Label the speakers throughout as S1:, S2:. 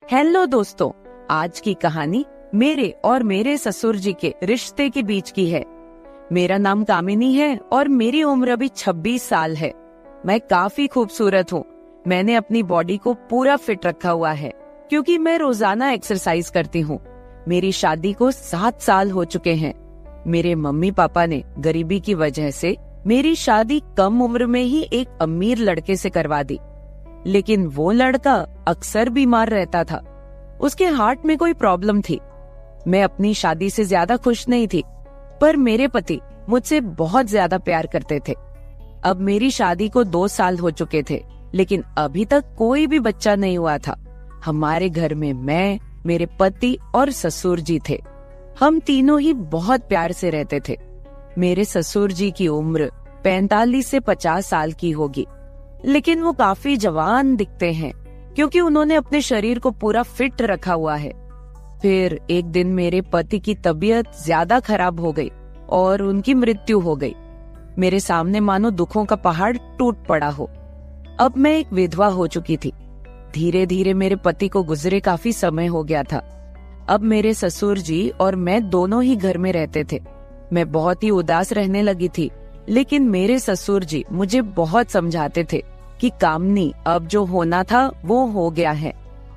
S1: Hello दोस्तों, आज की कहानी मेरे और मेरे ससुर जी के रिश्ते के बीच की है। मेरा नाम कामिनी है और मेरी उम्र अभी 26 साल है। मैं काफी खूबसूरत हूँ। मैंने अपनी बॉडी को पूरा फिट रखा हुआ है क्योंकि मैं रोजाना एक्सरसाइज करती हूँ। मेरी शादी को 7 साल हो चुके हैं। मेरे मम्मी पापा ने गरीबी की वजह से मेरी शादी कम उम्र में ही एक अमीर लड़के से करवा दी, लेकिन वो लड़का अक्सर बीमार रहता था। उसके हार्ट में कोई प्रॉब्लम थी। मैं अपनी शादी से ज्यादा खुश नहीं थी, पर मेरे पति मुझसे बहुत ज्यादा प्यार करते थे। अब मेरी शादी को 2 साल हो चुके थे, लेकिन अभी तक कोई भी बच्चा नहीं हुआ था। हमारे घर में मैं, मेरे पति और ससुर जी थे। हम तीनों ही बहुत प्यार से रहते थे। मेरे ससुर जी की उम्र 45 से 50 साल की होगी, लेकिन वो काफी जवान दिखते हैं क्योंकि उन्होंने अपने शरीर को पूरा फिट रखा हुआ है। फिर एक दिन मेरे पति की तबीयत ज्यादा खराब हो गई और उनकी मृत्यु हो गई। मेरे सामने मानो दुखों का पहाड़ टूट पड़ा हो। अब मैं एक विधवा हो चुकी थी। धीरे धीरे मेरे पति को गुजरे काफी समय हो गया था। अब मेरे ससुर जी और मैं दोनों ही घर में रहते थे। मैं बहुत ही उदास रहने लगी थी, लेकिन मेरे ससुर जी मुझे बहुत समझाते थे कि कामनी, अब जो होना था वो हो गया है,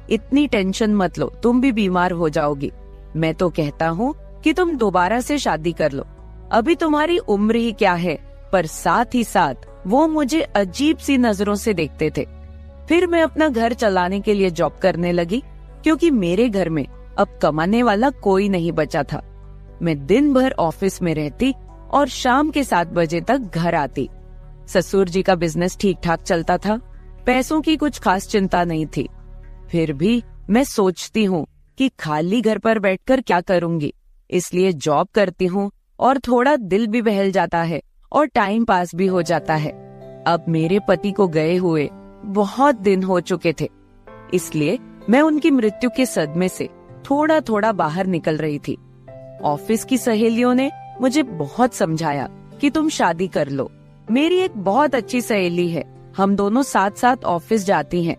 S1: इतनी टेंशन मत लो, तुम भी बीमार हो जाओगी। मैं तो कहता हूँ कि तुम दोबारा से शादी कर लो, अभी तुम्हारी उम्र ही क्या है। पर साथ ही साथ वो मुझे अजीब सी नजरों से देखते थे। फिर मैं अपना घर चलाने के लिए जॉब करने लगी क्योंकि मेरे घर में अब कमाने वाला कोई नहीं बचा था। मैं दिन भर ऑफिस में रहती और शाम के 7 बजे तक घर आती। ससुर जी का बिजनेस ठीक ठाक चलता था, पैसों की कुछ खास चिंता नहीं थी। फिर भी मैं सोचती हूँ कि खाली घर पर बैठकर क्या करूँगी, इसलिए जॉब करती हूँ और थोड़ा दिल भी बहल जाता है और टाइम पास भी हो जाता है। अब मेरे पति को गए हुए बहुत दिन हो चुके थे, इसलिए मैं उनकी मृत्यु के सदमे से थोड़ा थोड़ा बाहर निकल रही थी। ऑफिस की सहेलियों ने मुझे बहुत समझाया कि तुम शादी कर लो। मेरी एक बहुत अच्छी सहेली है, हम दोनों साथ साथ ऑफिस जाती हैं।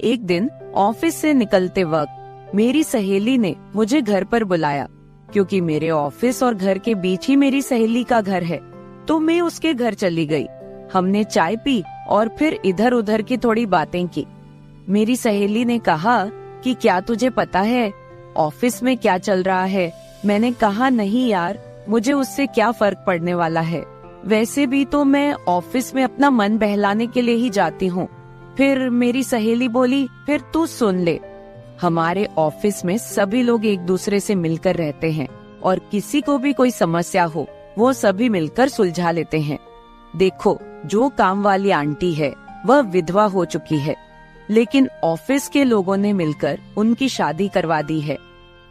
S1: एक दिन ऑफिस से निकलते वक्त मेरी सहेली ने मुझे घर पर बुलाया क्योंकि मेरे ऑफिस और घर के बीच ही मेरी सहेली का घर है। तो मैं उसके घर चली गई। हमने चाय पी और फिर इधर उधर की थोड़ी बातें की। मेरी सहेली ने कहा कि क्या तुझे पता है ऑफिस में क्या चल रहा है? मैंने कहा नहीं यार, मुझे उससे क्या फर्क पड़ने वाला है, वैसे भी तो मैं ऑफिस में अपना मन बहलाने के लिए ही जाती हूँ। फिर मेरी सहेली बोली, फिर तू सुन ले, हमारे ऑफिस में सभी लोग एक दूसरे से मिलकर रहते हैं और किसी को भी कोई समस्या हो वो सभी मिलकर सुलझा लेते हैं। देखो, जो काम वाली आंटी है वह विधवा हो चुकी है, लेकिन ऑफिस के लोगों ने मिलकर उनकी शादी करवा दी है।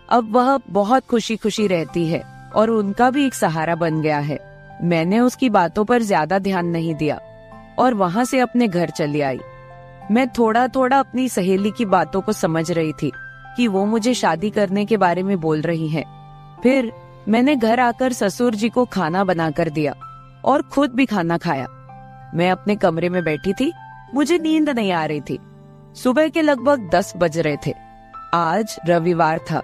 S1: अब वह बहुत खुशी खुशी रहती है और उनका भी एक सहारा बन गया है। मैंने उसकी बातों पर ज्यादा ध्यान नहीं दिया और वहाँ से अपने घर चली आई। मैं थोड़ा थोड़ा अपनी सहेली की बातों को समझ रही थी कि वो मुझे शादी करने के बारे में बोल रही है। फिर मैंने घर आकर ससुर जी को खाना बनाकर दिया और खुद भी खाना खाया। मैं अपने कमरे में बैठी थी, मुझे नींद नहीं आ रही थी। सुबह के लगभग 10 बज रहे थे। आज रविवार था,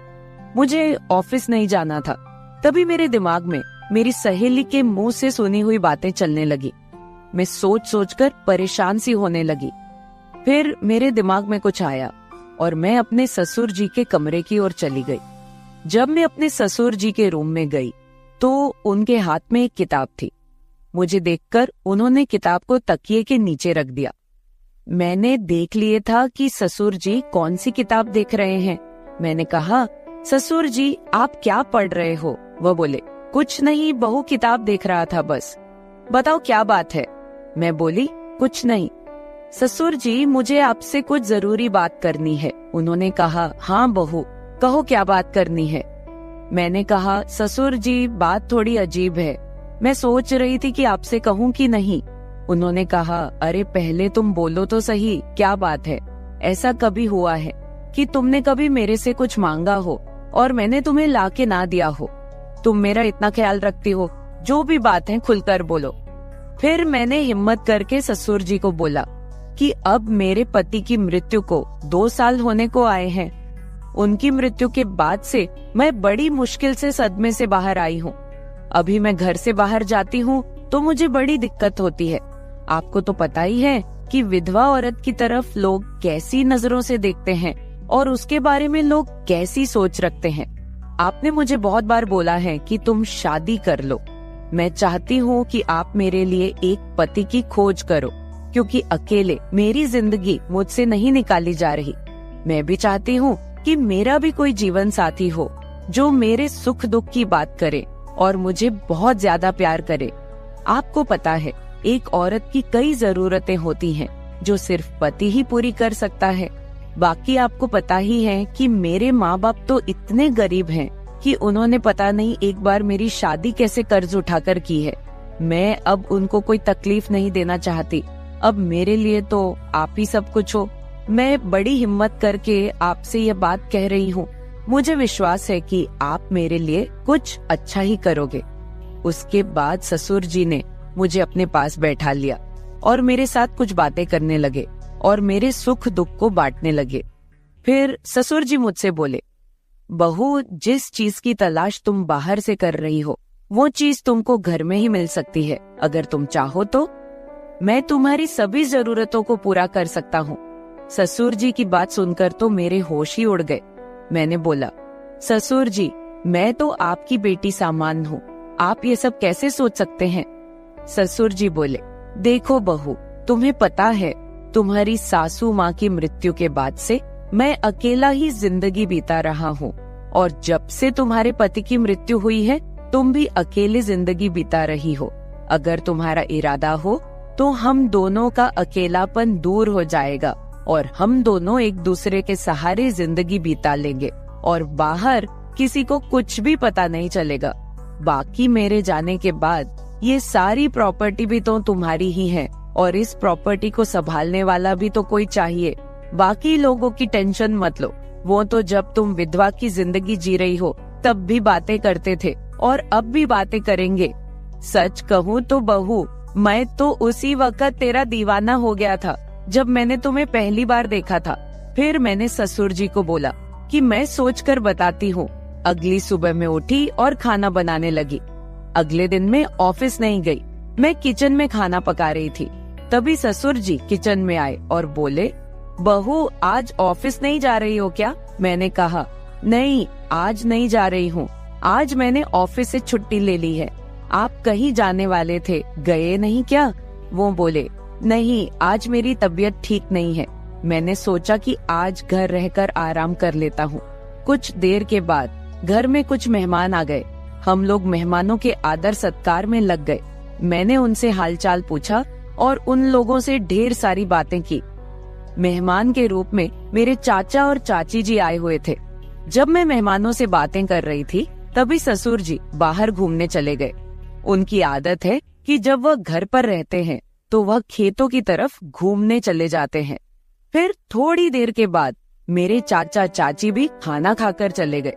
S1: मुझे ऑफिस नहीं जाना था। तभी मेरे दिमाग में मेरी सहेली के मुंह से सुनी हुई बातें चलने लगी। मैं सोच सोचकर परेशान सी होने लगी। फिर मेरे दिमाग में कुछ आया और मैं अपने ससुर जी के कमरे की ओर चली गई। जब मैं अपने ससुर जी के रूम में गई तो उनके हाथ में एक किताब थी। मुझे देखकर उन्होंने किताब को तकिए के नीचे रख दिया। मैंने देख लिए था कि ससुर जी कौन सी किताब देख रहे हैं। मैंने कहा, ससुर जी आप क्या पढ़ रहे हो? वह बोले, कुछ नहीं बहू, किताब देख रहा था बस। बताओ क्या बात है? मैं बोली, कुछ नहीं। ससुर जी मुझे आपसे कुछ जरूरी बात करनी है। उन्होंने कहा, हाँ बहू कहो क्या बात करनी है। मैंने कहा, ससुर जी बात थोड़ी अजीब है, मैं सोच रही थी कि आपसे कहूँ कि नहीं। उन्होंने कहा, अरे पहले तुम बोलो तो सही, क्या बात है? ऐसा कभी हुआ है कि तुमने कभी मेरे से कुछ मांगा हो और मैंने तुम्हें ला के ना दिया हो? तुम मेरा इतना ख्याल रखती हो, जो भी बात है खुलकर बोलो। फिर मैंने हिम्मत करके ससुर जी को बोला कि अब मेरे पति की मृत्यु को 2 साल होने को आए हैं उनकी मृत्यु के बाद से मैं बड़ी मुश्किल से सदमे से बाहर आई हूँ। अभी मैं घर से बाहर जाती हूँ तो मुझे बड़ी दिक्कत होती है। आपको तो पता ही है कि विधवा औरत की तरफ लोग कैसी नजरों से देखते हैं और उसके बारे में लोग कैसी सोच रखते हैं। आपने मुझे बहुत बार बोला है कि तुम शादी कर लो। मैं चाहती हूँ कि आप मेरे लिए एक पति की खोज करो, क्योंकि अकेले मेरी जिंदगी मुझसे नहीं निकाली जा रही। मैं भी चाहती हूँ कि मेरा भी कोई जीवन साथी हो जो मेरे सुख दुख की बात करे और मुझे बहुत ज्यादा प्यार करे। आपको पता है, एक औरत की कई जरूरतें होती हैं जो सिर्फ पति ही पूरी कर सकता है। बाकी आपको पता ही है कि मेरे माँ बाप तो इतने गरीब हैं कि उन्होंने पता नहीं एक बार मेरी शादी कैसे कर्ज उठाकर की है। मैं अब उनको कोई तकलीफ नहीं देना चाहती। अब मेरे लिए तो आप ही सब कुछ हो। मैं बड़ी हिम्मत करके आपसे ये बात कह रही हूँ। मुझे विश्वास है कि आप मेरे लिए कुछ अच्छा ही करोगे। उसके बाद ससुर जी ने मुझे अपने पास बैठा लिया और मेरे साथ कुछ बातें करने लगे और मेरे सुख दुख को बांटने लगे। फिर ससुर जी मुझसे बोले, बहू, जिस चीज की तलाश तुम बाहर से कर रही हो वो चीज तुमको घर में ही मिल सकती है। अगर तुम चाहो तो मैं तुम्हारी सभी जरूरतों को पूरा कर सकता हूँ। ससुर जी की बात सुनकर तो मेरे होश ही उड़ गए। मैंने बोला, ससुर जी, मैं तो आपकी बेटी सामान हूँ, आप ये सब कैसे सोच सकते हैं? ससुर जी बोले, देखो बहू, तुम्हें पता है तुम्हारी सासू माँ की मृत्यु के बाद से मैं अकेला ही जिंदगी बीता रहा हूँ, और जब से तुम्हारे पति की मृत्यु हुई है तुम भी अकेले जिंदगी बीता रही हो। अगर तुम्हारा इरादा हो तो हम दोनों का अकेलापन दूर हो जाएगा और हम दोनों एक दूसरे के सहारे जिंदगी बिता लेंगे और बाहर किसी को कुछ भी पता नहीं चलेगा। बाकी मेरे जाने के बाद ये सारी प्रॉपर्टी भी तो तुम्हारी ही है और इस प्रॉपर्टी को संभालने वाला भी तो कोई चाहिए। बाकी लोगों की टेंशन मत लो, वो तो जब तुम विधवा की जिंदगी जी रही हो तब भी बातें करते थे और अब भी बातें करेंगे। सच कहूँ तो बहू, मैं तो उसी वक्त तेरा दीवाना हो गया था जब मैंने तुम्हें पहली बार देखा था। फिर मैंने ससुर जी को बोला कि मैं सोचकर बताती हूँ। अगली सुबह मैं उठी और खाना बनाने लगी। अगले दिन मैं ऑफिस नहीं गई, मैं किचन में खाना पका रही थी। तभी ससुर जी किचन में आए और बोले, बहू, आज ऑफिस नहीं जा रही हो क्या? मैंने कहा, नहीं, आज नहीं जा रही हूँ। आज मैंने ऑफिस से छुट्टी ले ली है। आप कहीं जाने वाले थे, गए नहीं क्या? वो बोले, नहीं, आज मेरी तबीयत ठीक नहीं है। मैंने सोचा कि आज घर रहकर आराम कर लेता हूँ। कुछ देर के बाद घर में कुछ मेहमान आ गए। हम लोग मेहमानों के आदर सत्कार में लग गए। मैंने उनसे हालचाल पूछा और उन लोगों से ढेर सारी बातें की। मेहमान के रूप में मेरे चाचा और चाची जी आए हुए थे। जब मैं मेहमानों से बातें कर रही थी तभी ससुर जी बाहर घूमने चले गए। उनकी आदत है कि जब वह घर पर रहते हैं तो वह खेतों की तरफ घूमने चले जाते हैं। फिर थोड़ी देर के बाद मेरे चाचा चाची भी खाना खाकर चले गए।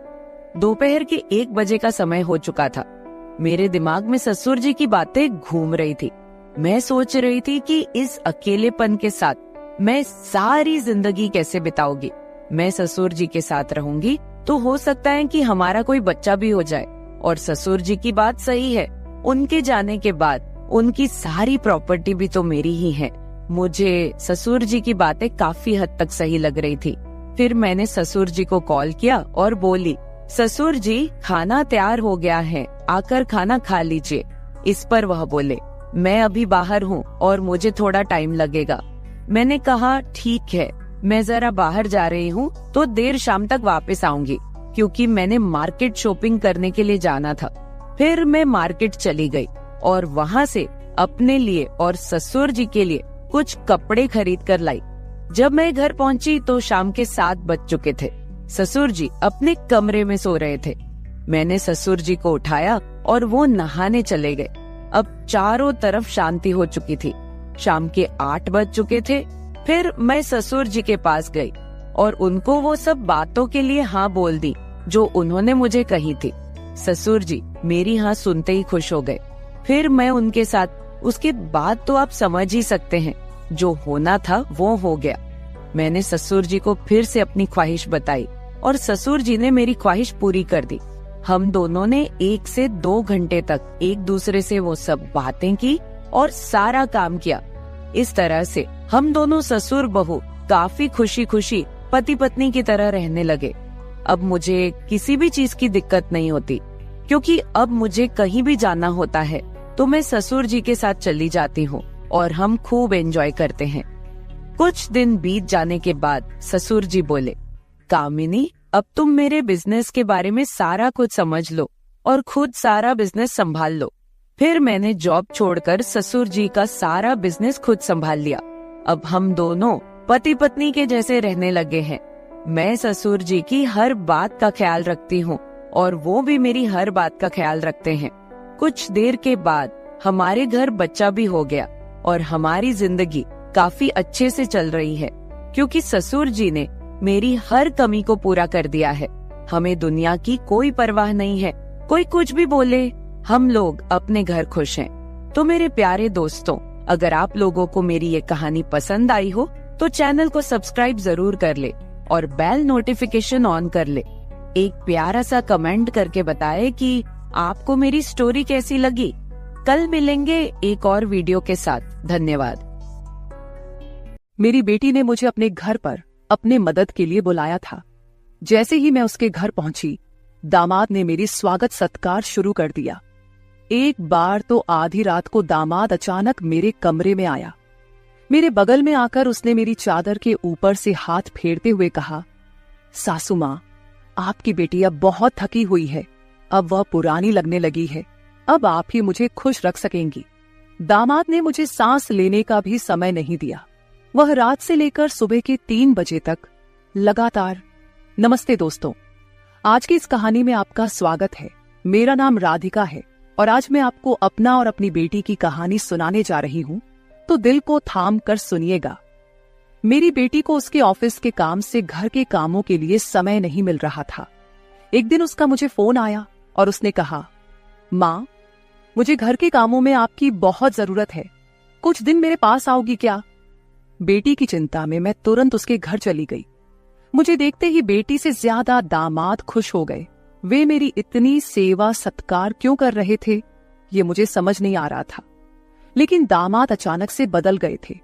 S1: दोपहर के 1 बजे का समय हो चुका था। मेरे दिमाग में ससुर जी की बातें घूम रही थी। मैं सोच रही थी कि इस अकेलेपन के साथ मैं सारी जिंदगी कैसे बिताऊंगी। मैं ससुर जी के साथ रहूंगी तो हो सकता है कि हमारा कोई बच्चा भी हो जाए। और ससुर जी की बात सही है, उनके जाने के बाद उनकी सारी प्रॉपर्टी भी तो मेरी ही है। मुझे ससुर जी की बातें काफी हद तक सही लग रही थी। फिर मैंने ससुर जी को कॉल किया और बोली, ससुर जी, खाना तैयार हो गया है, आकर खाना खा लीजिए। इस पर वह बोले, मैं अभी बाहर हूँ और मुझे थोड़ा टाइम लगेगा। मैंने कहा, ठीक है, मैं जरा बाहर जा रही हूँ तो देर शाम तक वापस आऊंगी, क्योंकि मैंने मार्केट शॉपिंग करने के लिए जाना था। फिर मैं मार्केट चली गई और वहाँ से अपने लिए और ससुर जी के लिए कुछ कपड़े खरीद कर लाई। जब मैं घर पहुँची तो शाम के 7 बज चुके थे। ससुर जी अपने कमरे में सो रहे थे। मैंने ससुर जी को उठाया और वो नहाने चले गए। अब चारों तरफ शांति हो चुकी थी। शाम के 8 बज चुके थे। फिर मैं ससुर जी के पास गई और उनको वो सब बातों के लिए हाँ बोल दी जो उन्होंने मुझे कही थी। ससुर जी मेरी हाँ सुनते ही खुश हो गए। फिर मैं उनके साथ, उसके बाद तो आप समझ ही सकते हैं, जो होना था वो हो गया। मैंने ससुर जी को फिर से अपनी ख्वाहिश बताई और ससुर जी ने मेरी ख्वाहिश पूरी कर दी। हम दोनों ने 1 से 2 घंटे तक एक दूसरे से वो सब बातें की और सारा काम किया। इस तरह से हम दोनों ससुर बहू काफी खुशी खुशी पति पत्नी की तरह रहने लगे। अब मुझे किसी भी चीज की दिक्कत नहीं होती, क्योंकि अब मुझे कहीं भी जाना होता है तो मैं ससुर जी के साथ चली जाती हूँ और हम खूब एंजॉय करते हैं। कुछ दिन बीत जाने के बाद ससुर जी बोले, कामिनी, अब तुम मेरे बिजनेस के बारे में सारा कुछ समझ लो और खुद सारा बिजनेस संभाल लो। फिर मैंने जॉब छोड़कर ससुर जी का सारा बिजनेस खुद संभाल लिया। अब हम दोनों पति पत्नी के जैसे रहने लगे हैं। मैं ससुर जी की हर बात का ख्याल रखती हूँ और वो भी मेरी हर बात का ख्याल रखते हैं। कुछ देर के बाद हमारे घर बच्चा भी हो गया और हमारी जिंदगी काफी अच्छे से चल रही है, क्योंकि ससुर जी ने मेरी हर कमी को पूरा कर दिया है। हमें दुनिया की कोई परवाह नहीं है, कोई कुछ भी बोले, हम लोग अपने घर खुश हैं। तो मेरे प्यारे दोस्तों, अगर आप लोगों को मेरी ये कहानी पसंद आई हो तो चैनल को सब्सक्राइब जरूर कर ले और बेल नोटिफिकेशन ऑन कर ले। एक प्यारा सा कमेंट करके बताएं कि आपको मेरी स्टोरी कैसी लगी। कल मिलेंगे एक और वीडियो के साथ। धन्यवाद।
S2: मेरी बेटी ने मुझे अपने घर पर अपने मदद के लिए बुलाया था। जैसे ही मैं उसके घर पहुंची, दामाद ने मेरी स्वागत सत्कार शुरू कर दिया। एक बार तो आधी रात को दामाद अचानक मेरे कमरे में आया। मेरे बगल में आकर उसने मेरी चादर के ऊपर से हाथ फेरते हुए कहा, सासू माँ, आपकी बेटी अब बहुत थकी हुई है, अब वह पुरानी लगने लगी है, अब आप ही मुझे खुश रख सकेंगी। दामाद ने मुझे सांस लेने का भी समय नहीं दिया। वह रात से लेकर सुबह के 3 बजे तक लगातार। नमस्ते दोस्तों, आज की इस कहानी में आपका स्वागत है। मेरा नाम राधिका है और आज मैं आपको अपना और अपनी बेटी की कहानी सुनाने जा रही हूँ, तो दिल को थाम कर सुनिएगा। मेरी बेटी को उसके ऑफिस के काम से घर के कामों के लिए समय नहीं मिल रहा था। एक दिन उसका मुझे फोन आया और उसने कहा, माँ, मुझे घर के कामों में आपकी बहुत जरूरत है, कुछ दिन मेरे पास आओगी क्या? बेटी की चिंता में मैं तुरंत उसके घर चली गई। मुझे देखते ही बेटी से ज्यादा दामाद खुश हो गए। वे मेरी इतनी सेवा सत्कार क्यों कर रहे थे, ये मुझे समझ नहीं आ रहा था। लेकिन दामाद अचानक से बदल गए थे।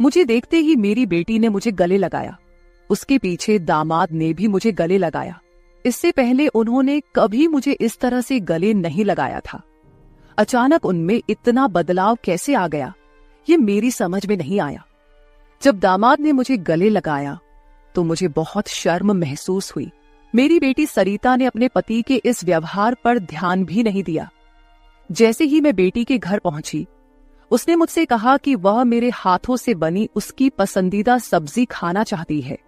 S2: मुझे देखते ही मेरी बेटी ने मुझे गले लगाया। उसके पीछे दामाद ने भी मुझे गले लगाया। इससे पहले उन्होंने कभी मुझे इस तरह से गले नहीं लगाया था। अचानक उनमें इतना बदलाव कैसे आ गया, ये मेरी समझ में नहीं आया। जब दामाद ने मुझे गले लगाया तो मुझे बहुत शर्म महसूस हुई। मेरी बेटी सरिता ने अपने पति के इस व्यवहार पर ध्यान भी नहीं दिया। जैसे ही मैं बेटी के घर पहुंची, उसने मुझसे कहा कि वह मेरे हाथों से बनी उसकी पसंदीदा सब्जी खाना चाहती है।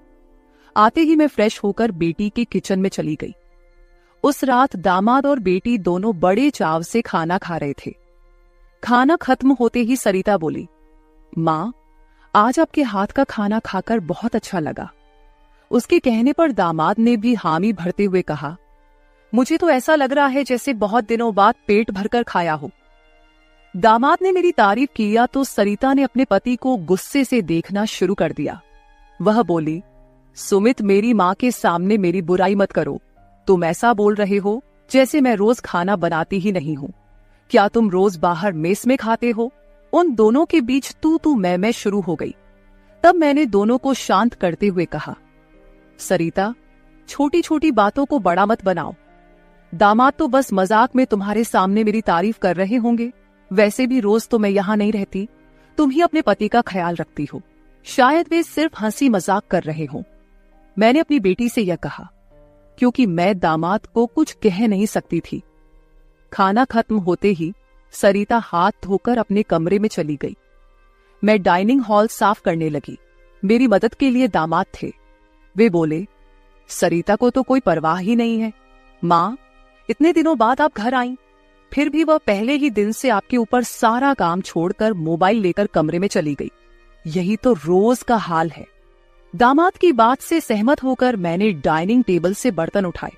S2: आते ही मैं फ्रेश होकर बेटी के किचन में चली गई। उस रात दामाद और बेटी दोनों बड़े चाव से खाना खा रहे थे। खाना खत्म होते ही सरिता बोली, माँ, आज आपके हाथ का खाना खाकर बहुत अच्छा लगा। उसके कहने पर दामाद ने भी हामी भरते हुए कहा, मुझे तो ऐसा लग रहा है जैसे बहुत दिनों बाद पेट भरकर खाया हो। दामाद ने मेरी तारीफ किया तो सरिता ने अपने पति को गुस्से से देखना शुरू कर दिया। वह बोली, सुमित, मेरी माँ के सामने मेरी बुराई मत करो। तुम ऐसा बोल रहे हो जैसे मैं रोज खाना बनाती ही नहीं हूँ। क्या तुम रोज बाहर मेस में खाते हो? उन दोनों के बीच तू मैं शुरू हो गई। तब मैंने दोनों को शांत करते हुए कहा, सरिता, छोटी छोटी बातों को बड़ा मत बनाओ। दामाद तो बस मजाक में तुम्हारे सामने मेरी तारीफ कर रहे होंगे। वैसे भी रोज तो मैं यहाँ नहीं रहती, तुम ही अपने पति का ख्याल रखती हो। शायद वे सिर्फ हंसी मजाक कर रहे हों। मैंने अपनी बेटी से यह कहा क्योंकि मैं दामाद को कुछ कह नहीं सकती थी। खाना खत्म होते ही सरिता हाथ धोकर अपने कमरे में चली गई। मैं डाइनिंग हॉल साफ करने लगी। मेरी मदद के लिए दामाद थे। वे बोले, सरिता को तो कोई परवाह ही नहीं है। माँ, इतने दिनों बाद आप घर आईं, फिर भी वह पहले ही दिन से आपके ऊपर सारा काम छोड़कर मोबाइल लेकर कमरे में चली गई। यही तो रोज का हाल है। दामाद की बात से सहमत होकर मैंने डाइनिंग टेबल से बर्तन उठाए।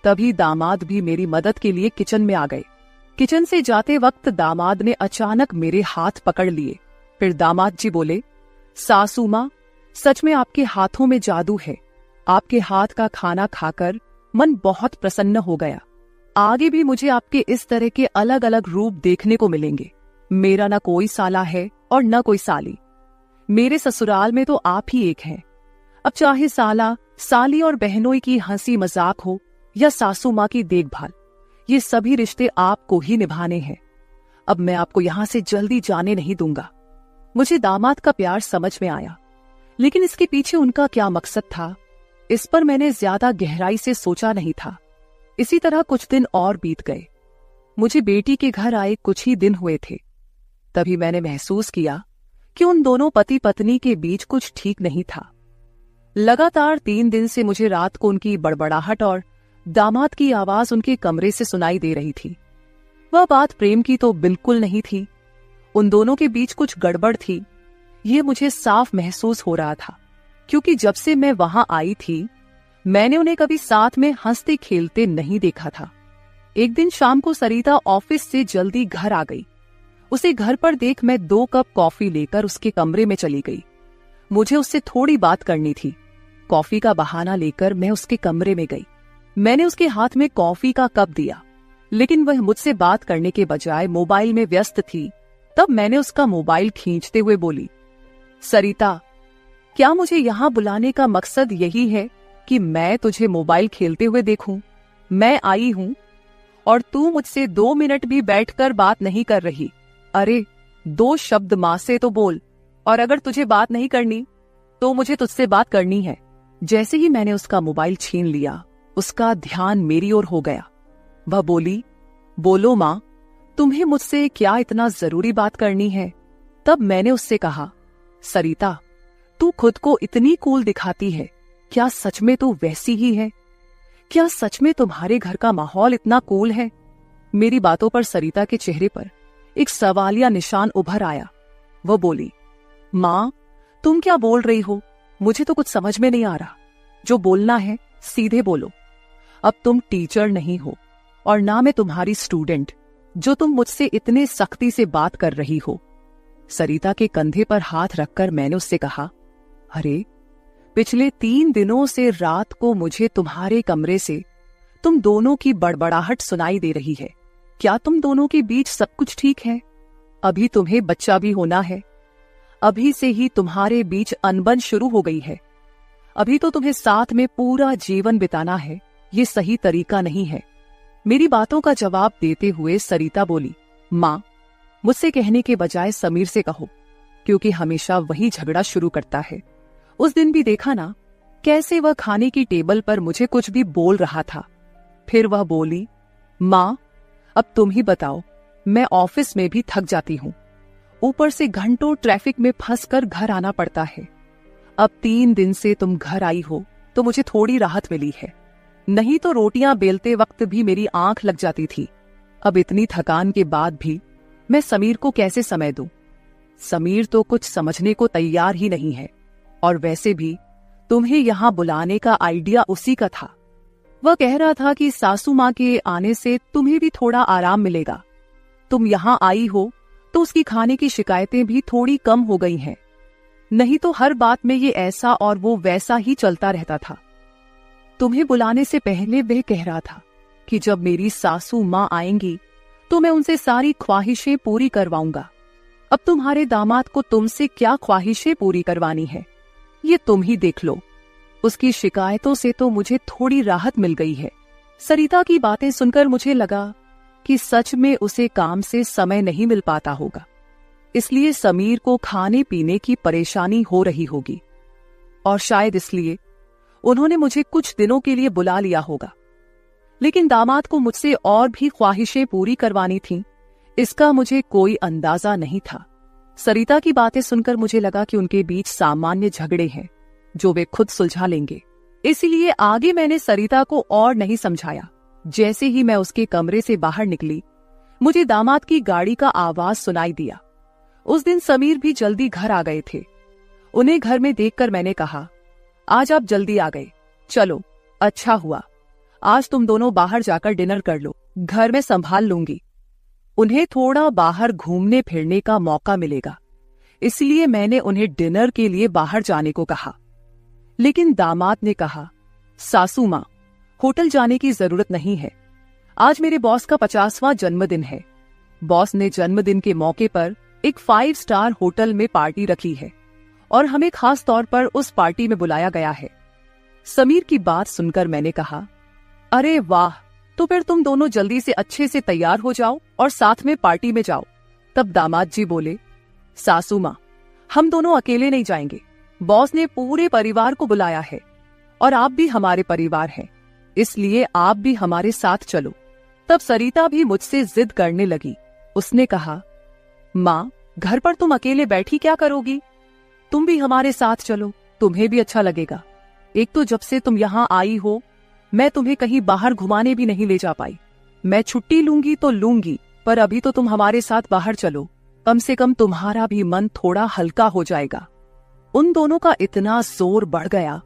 S2: तभी दामाद भी मेरी मदद के लिए किचन में आ गए। किचन से जाते वक्त दामाद ने अचानक मेरे हाथ पकड़ लिए। फिर दामाद जी बोले, सासू माँ, सच में आपके हाथों में जादू है। आपके हाथ का खाना खाकर मन बहुत प्रसन्न हो गया। आगे भी मुझे आपके इस तरह के अलग अलग रूप देखने को मिलेंगे। मेरा न कोई साला है और न कोई साली। मेरे ससुराल में तो आप ही एक हैं। अब चाहे साला, साली और बहनोई की हंसी मजाक हो या सासू माँ की देखभाल, ये सभी रिश्ते आपको ही निभाने हैं। अब मैं आपको यहां से जल्दी जाने नहीं दूंगा। मुझे दामाद का प्यार समझ में आया, लेकिन इसके पीछे उनका क्या मकसद था, इस पर मैंने ज्यादा गहराई से सोचा नहीं था। इसी तरह कुछ दिन और बीत गए। मुझे बेटी के घर आए कुछ ही दिन हुए थे, तभी मैंने महसूस किया कि उन दोनों पति पत्नी के बीच कुछ ठीक नहीं था। लगातार 3 दिन से मुझे रात को उनकी बड़बड़ाहट और दामाद की आवाज उनके कमरे से सुनाई दे रही थी। वह बात प्रेम की तो बिल्कुल नहीं थी। उन दोनों के बीच कुछ गड़बड़ थी, ये मुझे साफ महसूस हो रहा था, क्योंकि जब से मैं वहां आई थी मैंने उन्हें कभी साथ में हंसते खेलते नहीं देखा था। एक दिन शाम को सरिता ऑफिस से जल्दी घर आ गई। उसे घर पर देख मैं 2 कप कॉफी लेकर उसके कमरे में चली गई। मुझे उससे थोड़ी बात करनी थी। कॉफी का बहाना लेकर मैं उसके कमरे में गई। मैंने उसके हाथ में कॉफी का कप दिया, लेकिन वह मुझसे बात करने के बजाय मोबाइल में व्यस्त थी। तब मैंने उसका मोबाइल खींचते हुए बोली, सरिता, क्या मुझे यहाँ बुलाने का मकसद यही है कि मैं तुझे मोबाइल खेलते हुए देखूं? मैं आई हूं और तू मुझसे 2 मिनट भी बैठकर बात नहीं कर रही। अरे 2 शब्द मां से तो बोल, और अगर तुझे बात नहीं करनी तो मुझे तुझसे बात करनी है। जैसे ही मैंने उसका मोबाइल छीन लिया, उसका ध्यान मेरी ओर हो गया। वह बोली, बोलो मां, तुम्हें मुझसे क्या इतना जरूरी बात करनी है? तब मैंने उससे कहा, सरिता, तू खुद को इतनी कूल दिखाती है, क्या सच में तू वैसी ही है? क्या सच में तुम्हारे घर का माहौल इतना कूल है? मेरी बातों पर सरिता के चेहरे पर एक सवालिया निशान उभर आया। वह बोली, मां, तुम क्या बोल रही हो? मुझे तो कुछ समझ में नहीं आ रहा। जो बोलना है सीधे बोलो। अब तुम टीचर नहीं हो और ना मैं तुम्हारी स्टूडेंट, जो तुम मुझसे इतने सख्ती से बात कर रही हो। सरिता के कंधे पर हाथ रखकर मैंने उससे कहा, अरे पिछले 3 दिनों से रात को मुझे तुम्हारे कमरे से तुम दोनों की बड़बड़ाहट सुनाई दे रही है। क्या तुम दोनों के बीच सब कुछ ठीक है? अभी तुम्हें बच्चा भी होना है। अभी से ही तुम्हारे बीच अनबन शुरू हो गई है। अभी तो तुम्हें साथ में पूरा जीवन बिताना है। ये सही तरीका नहीं है। मेरी बातों का जवाब देते हुए सरिता बोली, मां, मुझसे कहने के बजाय समीर से कहो, क्योंकि हमेशा वही झगड़ा शुरू करता है। उस दिन भी देखा ना, कैसे वह खाने की टेबल पर मुझे कुछ भी बोल रहा था। फिर वह बोली, मां, अब तुम ही बताओ, मैं ऑफिस में भी थक जाती हूँ। ऊपर से घंटों ट्रैफिक में फंसकर घर आना पड़ता है। अब 3 दिन से तुम घर आई हो तो मुझे थोड़ी राहत मिली है, नहीं तो रोटियां बेलते वक्त भी मेरी आंख लग जाती थी। अब इतनी थकान के बाद भी मैं समीर को कैसे समय दूं? समीर तो कुछ समझने को तैयार ही नहीं है, और वैसे भी तुम्हें यहां बुलाने का आइडिया उसी का था। वह कह रहा था कि सासू मां के आने से तुम्हें भी थोड़ा आराम मिलेगा। तुम यहां आई हो तो उसकी खाने की शिकायतें भी थोड़ी कम हो गई हैं, नहीं तो हर बात में ये ऐसा और वो वैसा ही चलता रहता था। तुम्हें बुलाने से पहले वह कह रहा था कि जब मेरी सासू मां आएंगी तो मैं उनसे सारी ख्वाहिशें पूरी करवाऊंगा। अब तुम्हारे दामाद को तुमसे क्या ख्वाहिशें पूरी करवानी है, ये तुम ही देख लो। उसकी शिकायतों से तो मुझे थोड़ी राहत मिल गई है। सरिता की बातें सुनकर मुझे लगा कि सच में उसे काम से समय नहीं मिल पाता होगा, इसलिए समीर को खाने पीने की परेशानी हो रही होगी, और शायद इसलिए उन्होंने मुझे कुछ दिनों के लिए बुला लिया होगा। लेकिन दामाद को मुझसे और भी ख्वाहिशें पूरी करवानी थीं, इसका मुझे कोई अंदाजा नहीं था। सरिता की बातें सुनकर मुझे लगा कि उनके बीच सामान्य झगड़े हैं जो वे खुद सुलझा लेंगे, इसीलिए आगे मैंने सरिता को और नहीं समझाया। जैसे ही मैं उसके कमरे से बाहर निकली, मुझे दामाद की गाड़ी का आवाज सुनाई दिया। उस दिन समीर भी जल्दी घर आ गए थे। उन्हें घर में देखकर मैंने कहा, आज आप जल्दी आ गए, चलो अच्छा हुआ। आज तुम दोनों बाहर जाकर डिनर कर लो, घर में संभाल लूंगी। उन्हें थोड़ा बाहर घूमने फिरने का मौका मिलेगा, इसलिए मैंने उन्हें डिनर के लिए बाहर जाने को कहा। लेकिन दामाद ने कहा, सासू माँ, होटल जाने की जरूरत नहीं है। आज मेरे बॉस का 50वां जन्मदिन है। बॉस ने जन्मदिन के मौके पर एक 5 स्टार होटल में पार्टी रखी है और हमें खास तौर पर उस पार्टी में बुलाया गया है। समीर की बात सुनकर मैंने कहा, अरे वाह, तो फिर तुम दोनों जल्दी से अच्छे से तैयार हो जाओ और साथ में पार्टी में जाओ। तब दामाद जी बोले, सासू माँ, हम दोनों अकेले नहीं जाएंगे। बॉस ने पूरे परिवार को बुलाया है और आप भी हमारे परिवार हैं, इसलिए आप भी हमारे साथ चलो। तब सरिता भी मुझसे जिद करने लगी। उसने कहा, माँ, घर पर तुम अकेले बैठी क्या करोगी? तुम भी हमारे साथ चलो, तुम्हें भी अच्छा लगेगा। एक तो जब से तुम यहाँ आई हो, मैं तुम्हें कहीं बाहर घुमाने भी नहीं ले जा पाई। मैं छुट्टी लूंगी तो लूंगी, पर अभी तो तुम हमारे साथ बाहर चलो, कम से कम तुम्हारा भी मन थोड़ा हल्का हो जाएगा। उन दोनों का इतना जोर बढ़ गया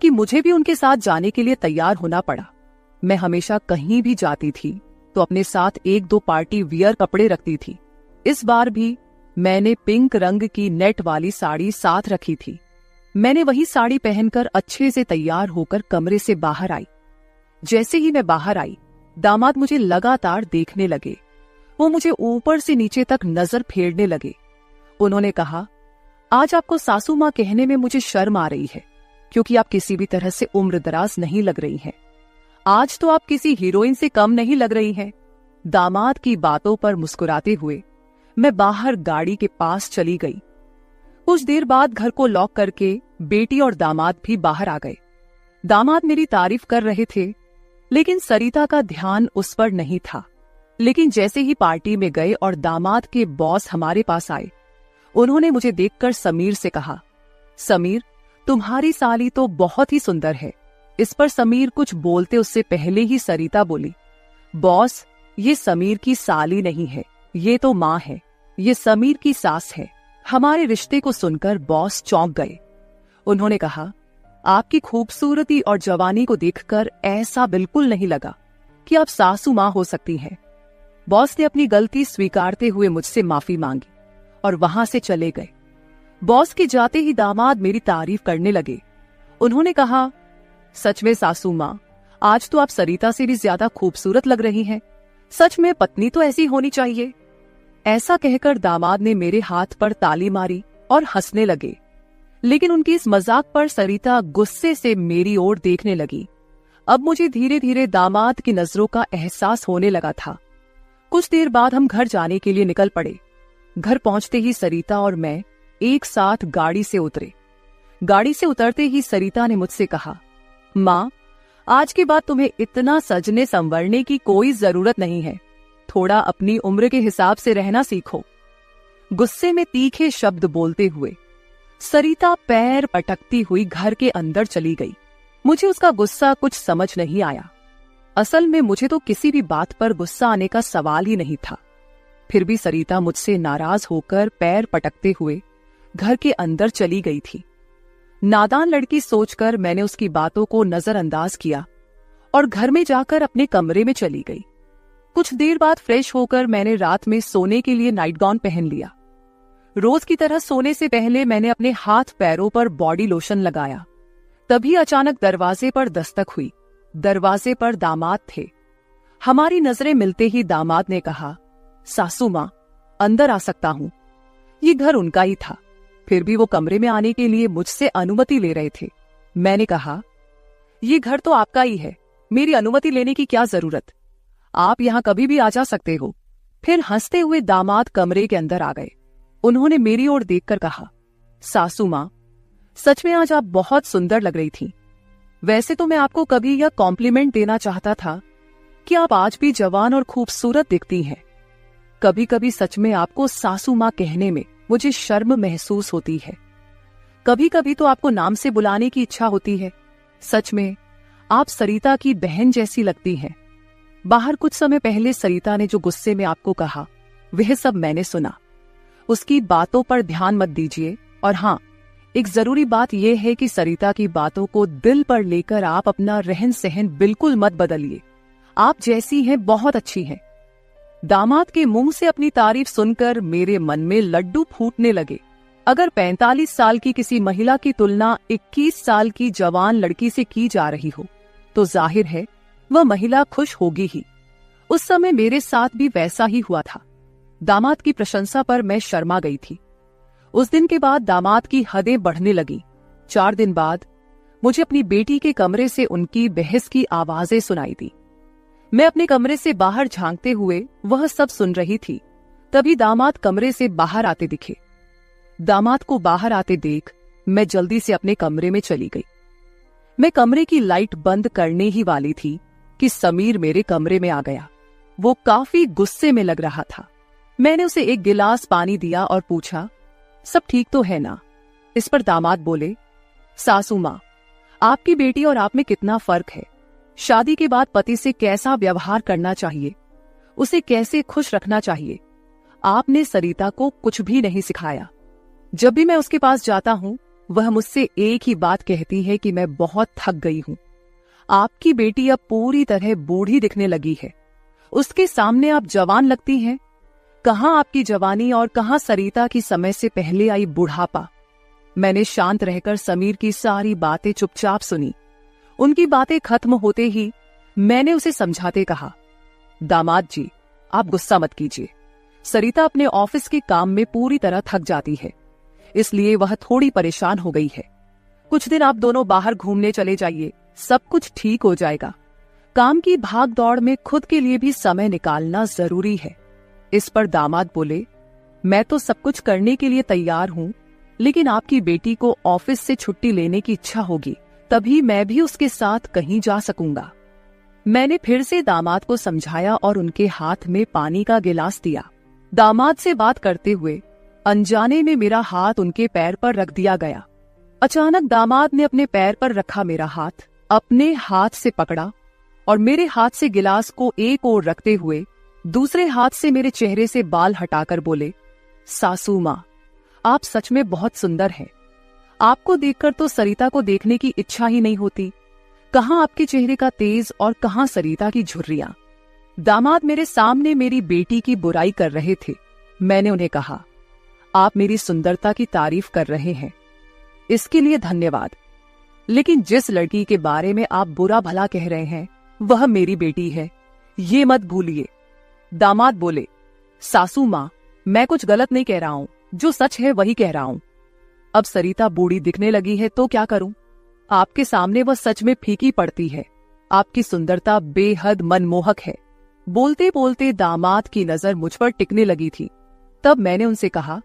S2: कि मुझे भी उनके साथ जाने के लिए तैयार होना पड़ा। मैं हमेशा कहीं भी जाती थी तो अपने साथ 1-2 पार्टी वियर कपड़े रखती थी। इस बार भी मैंने पिंक रंग की नेट वाली साड़ी साथ रखी थी। मैंने वही साड़ी पहनकर अच्छे से तैयार होकर कमरे से बाहर आई। जैसे ही मैं बाहर आई, दामाद मुझे लगातार देखने लगे। वो मुझे ऊपर से नीचे तक नजर फेरने लगे। उन्होंने कहा, आज आपको सासू माँ कहने में मुझे शर्म आ रही है, क्योंकि आप किसी भी तरह से उम्रदराज नहीं लग रही हैं। आज तो आप किसी हीरोइन से कम नहीं लग रही हैं। दामाद की बातों पर मुस्कुराते हुए मैं बाहर गाड़ी के पास चली गई। कुछ देर बाद घर को लॉक करके बेटी और दामाद भी बाहर आ गए। दामाद मेरी तारीफ कर रहे थे, लेकिन सरिता का ध्यान उस पर नहीं था। लेकिन जैसे ही पार्टी में गए और दामाद के बॉस हमारे पास आए, उन्होंने मुझे देखकर समीर से कहा, समीर, तुम्हारी साली तो बहुत ही सुंदर है। इस पर समीर कुछ बोलते उससे पहले ही सरिता बोली, बॉस, ये समीर की साली नहीं है, ये तो माँ है, ये समीर की सास है। हमारे रिश्ते को सुनकर बॉस चौंक गए। उन्होंने कहा, आपकी खूबसूरती और जवानी को देखकर ऐसा बिल्कुल नहीं लगा कि आप सासू माँ हो सकती हैं। बॉस ने अपनी गलती स्वीकारते हुए मुझसे माफी मांगी और वहां से चले गए। बॉस के जाते ही दामाद मेरी तारीफ करने लगे। उन्होंने कहा, सच में सासू माँ, आज तो आप सरिता से भी ज्यादा खूबसूरत लग रही हैं। सच में पत्नी तो ऐसी होनी चाहिए। ऐसा कहकर दामाद ने मेरे हाथ पर ताली मारी और हंसने लगे। लेकिन उनकी इस मजाक पर सरिता गुस्से से मेरी ओर देखने लगी। अब मुझे धीरे धीरे दामाद की नजरों का एहसास होने लगा था। कुछ देर बाद हम घर जाने के लिए निकल पड़े। घर पहुंचते ही सरिता और मैं एक साथ गाड़ी से उतरे। गाड़ी से उतरते ही सरिता ने मुझसे कहा, माँ, आज के बाद तुम्हें इतना सजने संवरने की कोई जरूरत नहीं है। थोड़ा अपनी उम्र के हिसाब से रहना सीखो। गुस्से में तीखे शब्द बोलते हुए सरिता पैर पटकती हुई घर के अंदर चली गई। मुझे उसका गुस्सा कुछ समझ नहीं आया। असल में मुझे तो किसी भी बात पर गुस्सा आने का सवाल ही नहीं था। फिर भी सरिता मुझसे नाराज होकर पैर पटकते हुए घर के अंदर चली गई थी। नादान लड़की सोचकर मैंने उसकी बातों को नजरअंदाज किया और घर में जाकर अपने कमरे में चली गई। कुछ देर बाद फ्रेश होकर मैंने रात में सोने के लिए नाइट गाउन पहन लिया। रोज की तरह सोने से पहले मैंने अपने हाथ पैरों पर बॉडी लोशन लगाया। तभी अचानक दरवाजे पर दस्तक हुई। दरवाजे पर दामाद थे। हमारी नजरें मिलते ही दामाद ने कहा, सासू माँ, अंदर आ सकता हूं। ये घर उनका ही था, फिर भी वो कमरे में आने के लिए मुझसे अनुमति ले रहे थे। मैंने कहा, ये घर तो आपका ही है, मेरी अनुमति लेने की क्या जरूरत, आप यहाँ कभी भी आ जा सकते हो। फिर हंसते हुए दामाद कमरे के अंदर आ गए। उन्होंने मेरी ओर देखकर कहा, सासू माँ, सच में आज आप बहुत सुंदर लग रही थी। वैसे तो मैं आपको कभी यह कॉम्प्लीमेंट देना चाहता था कि आप आज भी जवान और खूबसूरत दिखती हैं। कभी कभी सच में आपको सासू माँ कहने में मुझे शर्म महसूस होती है। कभी कभी तो आपको नाम से बुलाने की इच्छा होती है। सच में आप सरिता की बहन जैसी लगती हैं। बाहर कुछ समय पहले सरिता ने जो गुस्से में आपको कहा, वह सब मैंने सुना। उसकी बातों पर ध्यान मत दीजिए। और हाँ, एक जरूरी बात यह है कि सरिता की बातों को दिल पर लेकर आप अपना रहन सहन बिल्कुल मत बदलिए। आप जैसी हैं बहुत अच्छी हैं। दामाद के मुंह से अपनी तारीफ सुनकर मेरे मन में लड्डू फूटने लगे। अगर 45 साल की किसी महिला की तुलना 21 साल की जवान लड़की से की जा रही हो तो जाहिर है वह महिला खुश होगी ही। उस समय मेरे साथ भी वैसा ही हुआ था। दामाद की प्रशंसा पर मैं शर्मा गई थी। उस दिन के बाद दामाद की हदें बढ़ने लगी। 4 दिन बाद मुझे अपनी बेटी के कमरे से उनकी बहस की आवाजें सुनाई दी। मैं अपने कमरे से बाहर झांकते हुए वह सब सुन रही थी। तभी दामाद कमरे से बाहर आते दिखे। दामाद को बाहर आते देख मैं जल्दी से अपने कमरे में चली गई। मैं कमरे की लाइट बंद करने ही वाली थी कि समीर मेरे कमरे में आ गया। वो काफी गुस्से में लग रहा था। मैंने उसे एक गिलास पानी दिया और पूछा, सब ठीक तो है ना? इस पर दामाद बोले, सासू माँ, आपकी बेटी और आप में कितना फर्क है। शादी के बाद पति से कैसा व्यवहार करना चाहिए, उसे कैसे खुश रखना चाहिए, आपने सरिता को कुछ भी नहीं सिखाया। जब भी मैं उसके पास जाता हूँ वह मुझसे एक ही बात कहती है कि मैं बहुत थक गई हूँ। आपकी बेटी अब पूरी तरह बूढ़ी दिखने लगी है, उसके सामने आप जवान लगती हैं। कहाँ आपकी जवानी और कहाँ सरिता की समय से पहले आई बुढ़ापा। मैंने शांत रहकर समीर की सारी बातें चुपचाप सुनी। उनकी बातें खत्म होते ही मैंने उसे समझाते कहा, दामाद जी, आप गुस्सा मत कीजिए। सरिता अपने ऑफिस के काम में पूरी तरह थक जाती है, इसलिए वह थोड़ी परेशान हो गई है। कुछ दिन आप दोनों बाहर घूमने चले जाइए, सब कुछ ठीक हो जाएगा। काम की भाग दौड़ में खुद के लिए भी समय निकालना जरूरी है। इस पर दामाद बोले, मैं तो सब कुछ करने के लिए तैयार हूँ, लेकिन आपकी बेटी को ऑफिस से छुट्टी लेने की इच्छा होगी, तभी मैं भी उसके साथ कहीं जा सकूंगा। मैंने फिर से दामाद को समझाया और उनके हाथ में पानी का गिलास दिया। दामाद से बात करते हुए अनजाने में मेरा हाथ उनके पैर पर रख दिया गया। अचानक दामाद ने अपने पैर पर रखा मेरा हाथ अपने हाथ से पकड़ा और मेरे हाथ से गिलास को एक ओर रखते हुए दूसरे हाथ से मेरे चेहरे से बाल हटाकर बोले, सासू माँ, आप सच में बहुत सुंदर हैं। आपको देखकर तो सरिता को देखने की इच्छा ही नहीं होती। कहाँ आपके चेहरे का तेज और कहाँ सरिता की झुर्रियां। दामाद मेरे सामने मेरी बेटी की बुराई कर रहे थे। मैंने उन्हें कहा, आप मेरी सुंदरता की तारीफ कर रहे हैं, इसके लिए धन्यवाद, लेकिन जिस लड़की के बारे में आप बुरा भला कह रहे हैं वह मेरी बेटी है, ये मत भूलिए। दामाद बोले, सासू माँ, मैं कुछ गलत नहीं कह रहा हूँ, जो सच है वही कह रहा हूँ। अब सरिता बूढ़ी दिखने लगी है तो क्या करूं? आपके सामने वह सच में फीकी पड़ती है। आपकी सुंदरता बेहद मनमोहक है। बोलते बोलते दामाद की नजर मुझ पर टिकने लगी थी। तब मैंने उनसे कहा,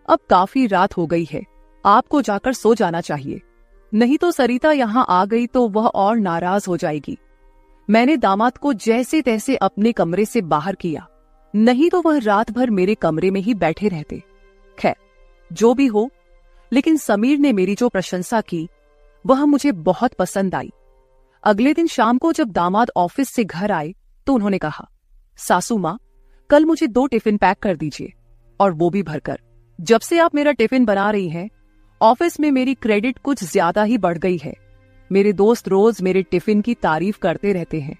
S2: अब काफी रात हो गई है, आपको जाकर सो जाना चाहिए, नहीं तो सरिता यहाँ आ गई तो वह और नाराज हो जाएगी। मैंने दामाद को जैसे तैसे अपने कमरे से बाहर किया, नहीं तो वह रात भर मेरे कमरे में ही बैठे रहते। खैर, जो भी हो, लेकिन समीर ने मेरी जो प्रशंसा की वह मुझे बहुत पसंद आई। अगले दिन शाम को जब दामाद ऑफिस से घर आए तो उन्होंने कहा, सासू माँ, कल मुझे 2 टिफिन पैक कर दीजिए, और वो भी भरकर। जब से आप मेरा टिफिन बना रही हैं, ऑफिस में मेरी क्रेडिट कुछ ज्यादा ही बढ़ गई है। मेरे दोस्त रोज मेरे टिफिन की तारीफ करते रहते हैं,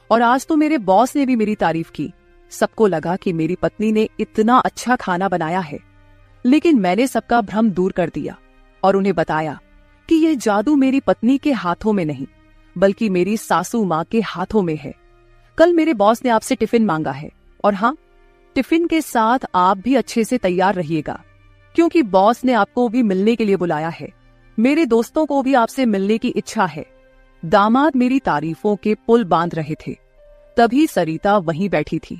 S2: और आज तो मेरे बॉस ने भी मेरी तारीफ की। सबको लगा कि मेरी पत्नी ने इतना अच्छा खाना बनाया है, लेकिन मैंने सबका भ्रम दूर कर दिया और उन्हें बताया कि यह जादू मेरी पत्नी के हाथों में नहीं, बल्कि मेरी सासू माँ के हाथों में है। कल मेरे बॉस ने आपसे टिफिन मांगा है, और हाँ, टिफिन के साथ आप भी अच्छे से तैयार रहिएगा, क्योंकि बॉस ने आपको भी मिलने के लिए बुलाया है। मेरे दोस्तों को भी आपसे मिलने की इच्छा है। दामाद मेरी तारीफों के पुल बांध रहे थे, तभी सरिता वहीं बैठी थी।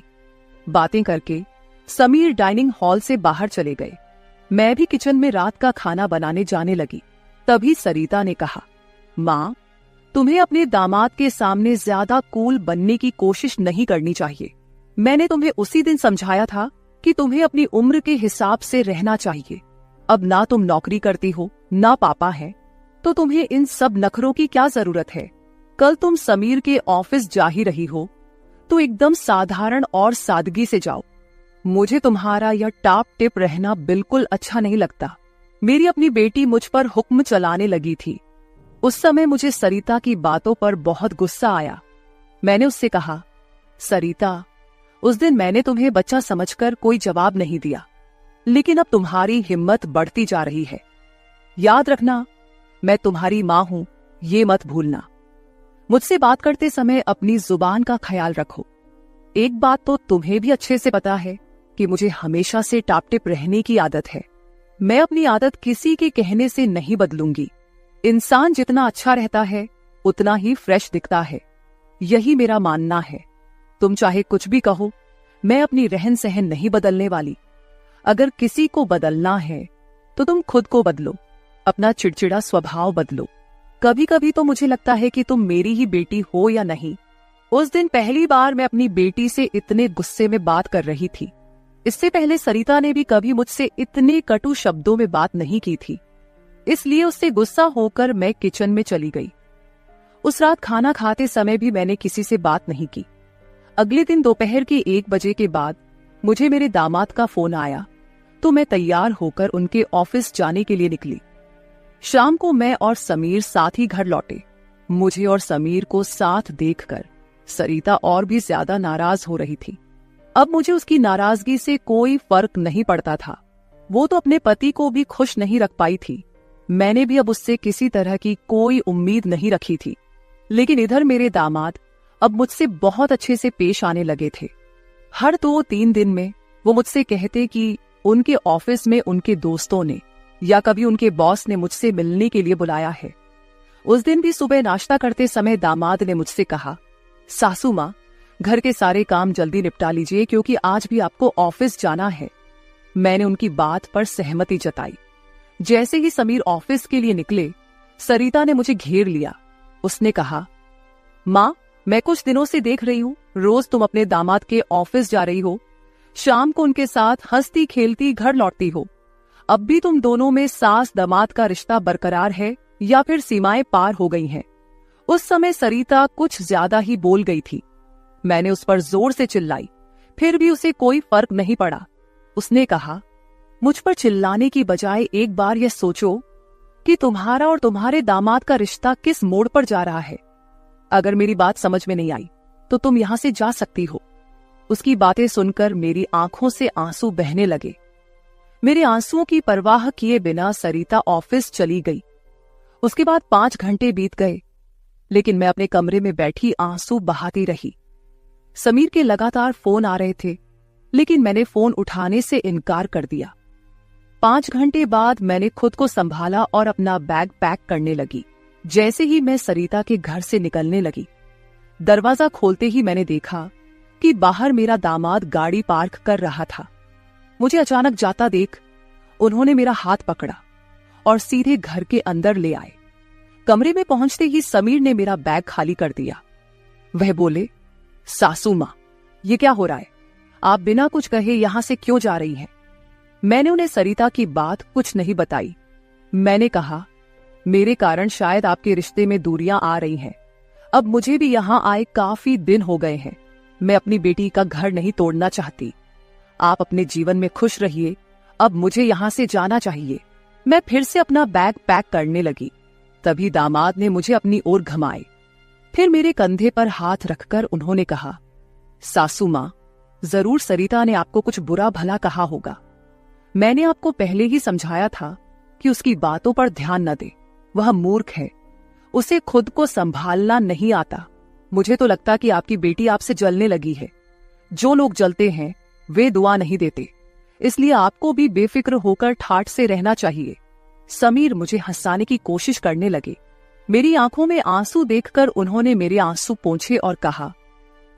S2: बातें करके समीर डाइनिंग हॉल से बाहर चले गए। मैं भी किचन में रात का खाना बनाने जाने लगी। तभी सरिता ने कहा, माँ, तुम्हें अपने दामाद के सामने ज्यादा कूल बनने की कोशिश नहीं करनी चाहिए। मैंने तुम्हें उसी दिन समझाया था कि तुम्हें अपनी उम्र के हिसाब से रहना चाहिए। अब ना तुम नौकरी करती हो, ना पापा है, तो तुम्हें इन सब नखरों की क्या जरूरत है। कल तुम समीर के ऑफिस जा ही रही हो तो एकदम साधारण और सादगी से जाओ। मुझे तुम्हारा यह टाप टिप रहना बिल्कुल अच्छा नहीं लगता। मेरी अपनी बेटी मुझ पर हुक्म चलाने लगी थी। उस समय मुझे सरिता की बातों पर बहुत गुस्सा आया। मैंने उससे कहा, सरिता, उस दिन मैंने तुम्हें बच्चा समझकर कोई जवाब नहीं दिया। लेकिन अब तुम्हारी हिम्मत बढ़ती जा रही है। याद रखना, मैं तुम्हारी मां हूं, ये मत भूलना। मुझसे बात करते समय अपनी जुबान का ख्याल रखो। एक बात तो तुम्हें भी अच्छे से पता है कि मुझे हमेशा से टाप-टिप रहने की आदत है। मैं अपनी आदत किसी के कहने से नहीं बदलूंगी। इंसान जितना अच्छा रहता है उतना ही फ्रेश दिखता है, यही मेरा मानना है। तुम चाहे कुछ भी कहो, मैं अपनी रहन सहन नहीं बदलने वाली। अगर किसी को बदलना है तो तुम खुद को बदलो, अपना चिड़चिड़ा स्वभाव बदलो। कभी कभी तो मुझे लगता है कि तुम मेरी ही बेटी हो या नहीं। उस दिन पहली बार मैं अपनी बेटी से इतने गुस्से में बात कर रही थी। इससे पहले सरिता ने भी कभी मुझसे इतने कटु शब्दों में बात नहीं की थी। इसलिए उससे गुस्सा होकर मैं किचन में चली गई। उस रात खाना खाते समय भी मैंने किसी से बात नहीं की। अगले दिन दोपहर के 1 बजे के बाद मुझे मेरे दामाद का फोन आया तो मैं तैयार होकर उनके ऑफिस जाने के लिए निकली। शाम को मैं और समीर साथ ही घर लौटे। मुझे और समीर को साथ देखकर सरिता और भी ज्यादा नाराज हो रही थी। अब मुझे उसकी नाराजगी से कोई फर्क नहीं पड़ता था। वो तो अपने पति को भी खुश नहीं रख पाई थी। मैंने भी अब उससे किसी तरह की कोई उम्मीद नहीं रखी थी। लेकिन इधर मेरे दामाद अब मुझसे बहुत अच्छे से पेश आने लगे थे। हर 2-3 दिन में वो मुझसे कहते कि उनके ऑफिस में उनके दोस्तों ने या कभी उनके बॉस ने मुझसे मिलने के लिए बुलाया है। उस दिन भी सुबह नाश्ता करते समय दामाद ने मुझसे कहा, सासू माँ, घर के सारे काम जल्दी निपटा लीजिए क्योंकि आज भी आपको ऑफिस जाना है। मैंने उनकी बात पर सहमति जताई। जैसे ही समीर ऑफिस के लिए निकले, सरिता ने मुझे घेर लिया। उसने कहा, माँ, मैं कुछ दिनों से देख रही हूँ रोज तुम अपने दामाद के ऑफिस जा रही हो, शाम को उनके साथ हंसती खेलती घर लौटती हो। अब भी तुम दोनों में सास दामाद का रिश्ता बरकरार है या फिर सीमाएं पार हो गई हैं? उस समय सरिता कुछ ज्यादा ही बोल गई थी। मैंने उस पर जोर से चिल्लाई, फिर भी उसे कोई फर्क नहीं पड़ा। उसने कहा, मुझ पर चिल्लाने की बजाय एक बार यह सोचो कि तुम्हारा और तुम्हारे दामाद का रिश्ता किस मोड़ पर जा रहा है। अगर मेरी बात समझ में नहीं आई तो तुम यहां से जा सकती हो। उसकी बातें सुनकर मेरी आंखों से आंसू बहने लगे। मेरे आंसुओं की परवाह किए बिना सरिता ऑफिस चली गई। उसके बाद 5 घंटे बीत गए, लेकिन मैं अपने कमरे में बैठी आंसू बहाती रही। समीर के लगातार फोन आ रहे थे, लेकिन मैंने फोन उठाने से इनकार कर दिया। 5 घंटे बाद मैंने खुद को संभाला और अपना बैग पैक करने लगी। जैसे ही मैं सरिता के घर से निकलने लगी, दरवाजा खोलते ही मैंने देखा कि बाहर मेरा दामाद गाड़ी पार्क कर रहा था। मुझे अचानक जाता देख उन्होंने मेरा हाथ पकड़ा और सीधे घर के अंदर ले आए। कमरे में पहुंचते ही समीर ने मेरा बैग खाली कर दिया। वह बोले, सासू मां, ये क्या हो रहा है? आप बिना कुछ कहे यहां से क्यों जा रही हैं? मैंने उन्हें सरिता की बात कुछ नहीं बताई। मैंने कहा, मेरे कारण शायद आपके रिश्ते में दूरियां आ रही हैं। अब मुझे भी यहां आए काफी दिन हो गए हैं। मैं अपनी बेटी का घर नहीं तोड़ना चाहती। आप अपने जीवन में खुश रहिए, अब मुझे यहां से जाना चाहिए। मैं फिर से अपना बैग पैक करने लगी। तभी दामाद ने मुझे अपनी ओर घुमाए। फिर मेरे कंधे पर हाथ रखकर उन्होंने कहा, सासू मां, जरूर सरिता ने आपको कुछ बुरा भला कहा होगा। मैंने आपको पहले ही समझाया था कि उसकी बातों पर ध्यान न दे। वह मूर्ख है, उसे खुद को संभालना नहीं आता। मुझे तो लगता कि आपकी बेटी आपसे जलने लगी है। जो लोग जलते हैं वे दुआ नहीं देते, इसलिए आपको भी बेफिक्र होकर ठाठ से रहना चाहिए। समीर मुझे हंसाने की कोशिश करने लगे। मेरी आंखों में आंसू देखकर उन्होंने मेरे आंसू पोंछे और कहा,